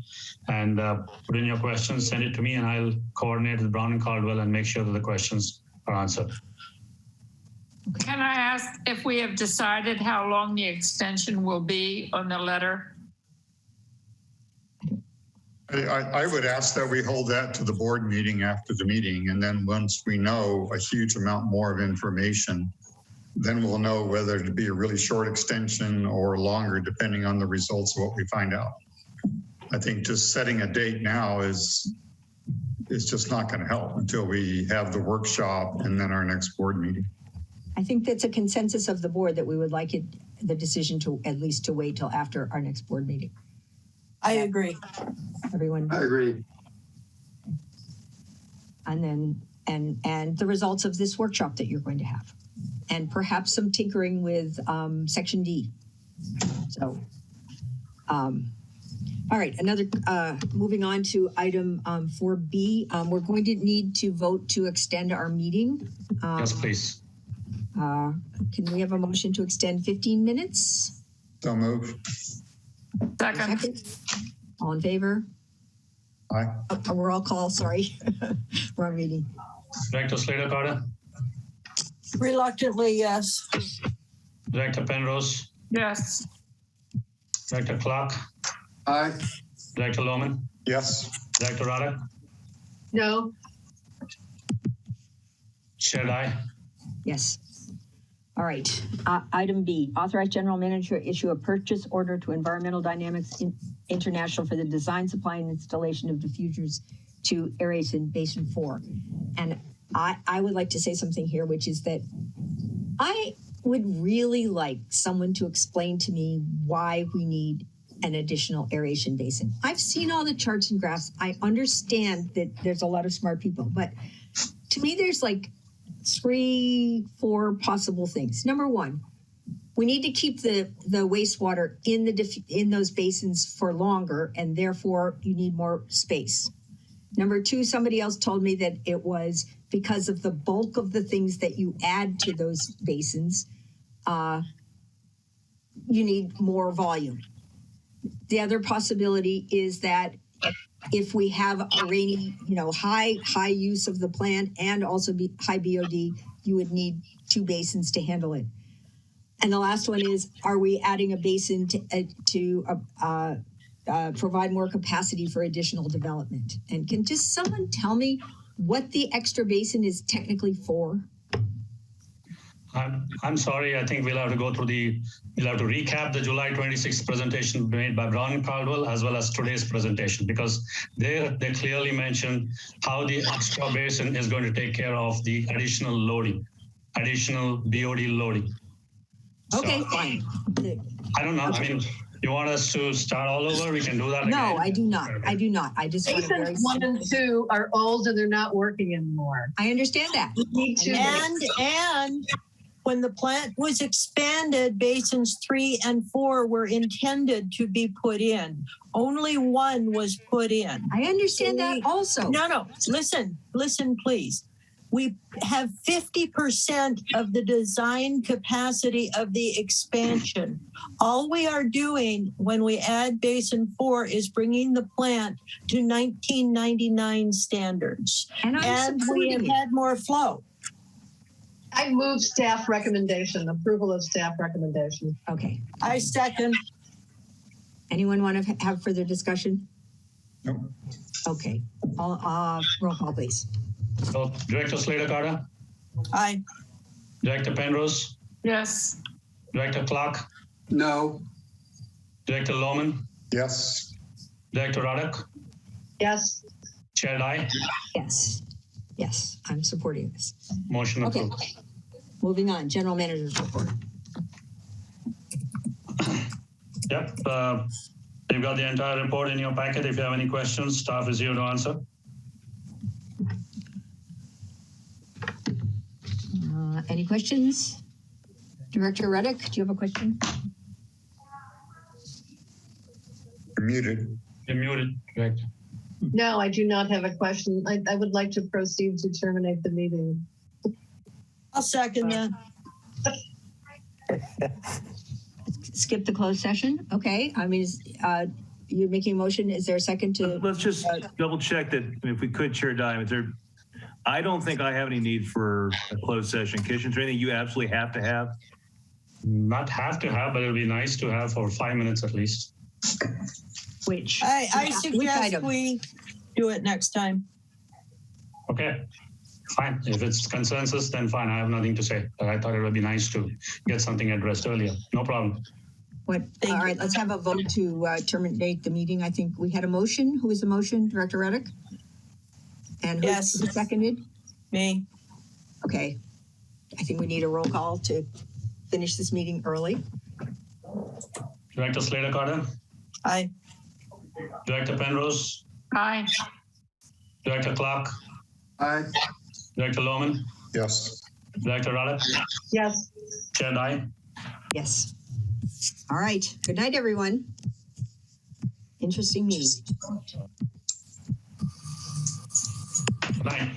and put in your questions, send it to me, and I'll coordinate with Brown and Caldwell and make sure that the questions are answered. Can I ask if we have decided how long the extension will be on the letter? I would ask that we hold that to the board meeting after the meeting. And then once we know a huge amount more of information, then we'll know whether to be a really short extension or longer, depending on the results of what we find out. I think just setting a date now is just not going to help until we have the workshop and then our next board meeting. I think that's a consensus of the board that we would like the decision to at least to wait till after our next board meeting. I agree. Everyone? I agree. And then, and the results of this workshop that you're going to have. And perhaps some tinkering with Section D. So, all right, moving on to item 4B. We're going to need to vote to extend our meeting. Yes, please. Can we have a motion to extend 15 minutes? So move. Second. All in favor? Aye. A roll call, sorry. Wrong meeting. Director Slater-Carter? Reluctantly, yes. Director Penrose? Yes. Director Clark? Aye. Director Lohman? Yes. Director Rada? No. Chair Dye? Yes. All right. Item B, authorize general manager issue a purchase order to Environmental Dynamics International for the design, supply, and installation of diffusers to areas in Basin 4. And I would like to say something here, which is that I would really like someone to explain to me why we need an additional aeration basin. I've seen all the charts and graphs. I understand that there's a lot of smart people, but to me, there's like 3-4 possible things. Number one, we need to keep the wastewater in those basins for longer, and therefore you need more space. Number two, somebody else told me that it was because of the bulk of the things that you add to those basins, you need more volume. The other possibility is that if we have a rainy, high use of the plant and also high BOD, you would need 2 basins to handle it. And the last one is, are we adding a basin to provide more capacity for additional development? And can just someone tell me what the extra basin is technically for? I'm sorry. I think we'll have to recap the July 26th presentation made by Brown and Caldwell, as well as today's presentation, because they clearly mentioned how the extra basin is going to take care of the additional loading, additional BOD loading. Okay, so, fine. I don't know. I mean, you want us to start all over? We can do that again. No, I do not. I do not. I just want to Basins 1 and 2 are old and they're not working anymore. I understand that. We need to And when the plant was expanded, basins 3 and 4 were intended to be put in. Only 1 was put in. I understand that also. No. Listen, please. We have 50% of the design capacity of the expansion. All we are doing when we add Basin 4 is bringing the plant to 1999 standards. And we have had more flow. I move staff recommendation, approval of staff recommendation. Okay. I second. Anyone want to have further discussion? No. Okay. Roll call, please. So, Director Slater Carter, Aye. Director Penrose, Yes. Director Clark, No. Director Lohman, Yes. Director Ruddock, Yes. Chair Dye, Yes. Yes, I'm supporting this. motion Okay. approved. Moving on, General Manager's report. Yep. You've got the entire report in your packet. If you have any questions, staff is here to answer. Any questions? Director Ruddock, do you have a question? You're muted. You're muted, correct. No, I do not have a question. I would like to proceed to terminate the meeting. I'll second that. Skip the closed session? Okay. I mean, you're making a motion. Is there a second to? Let's just double check that if we could, Chair Diamond, I don't think I have any need for a closed session. Kishan, is there anything you absolutely have to have? Not have to have, but it'll be nice to have for 5 minutes at least. Which? I suggest we do it next time. Okay, fine. If it's consensus, then fine. I have nothing to say. But I thought it would be nice to get something addressed earlier. No problem. What? All right, let's have a vote to terminate the meeting. I think we had a motion. Who was the motion? Director Ruddock? And who seconded? Me. Okay. I think we need a roll call to finish this meeting early. Director Slater Carter? Aye. Director Penrose? Aye. Director Clark? Aye. Director Lohman? Yes. Director Ruddock? Yes. Chair Dye? Yes. All right. Good night, everyone. Interesting meeting. Good night.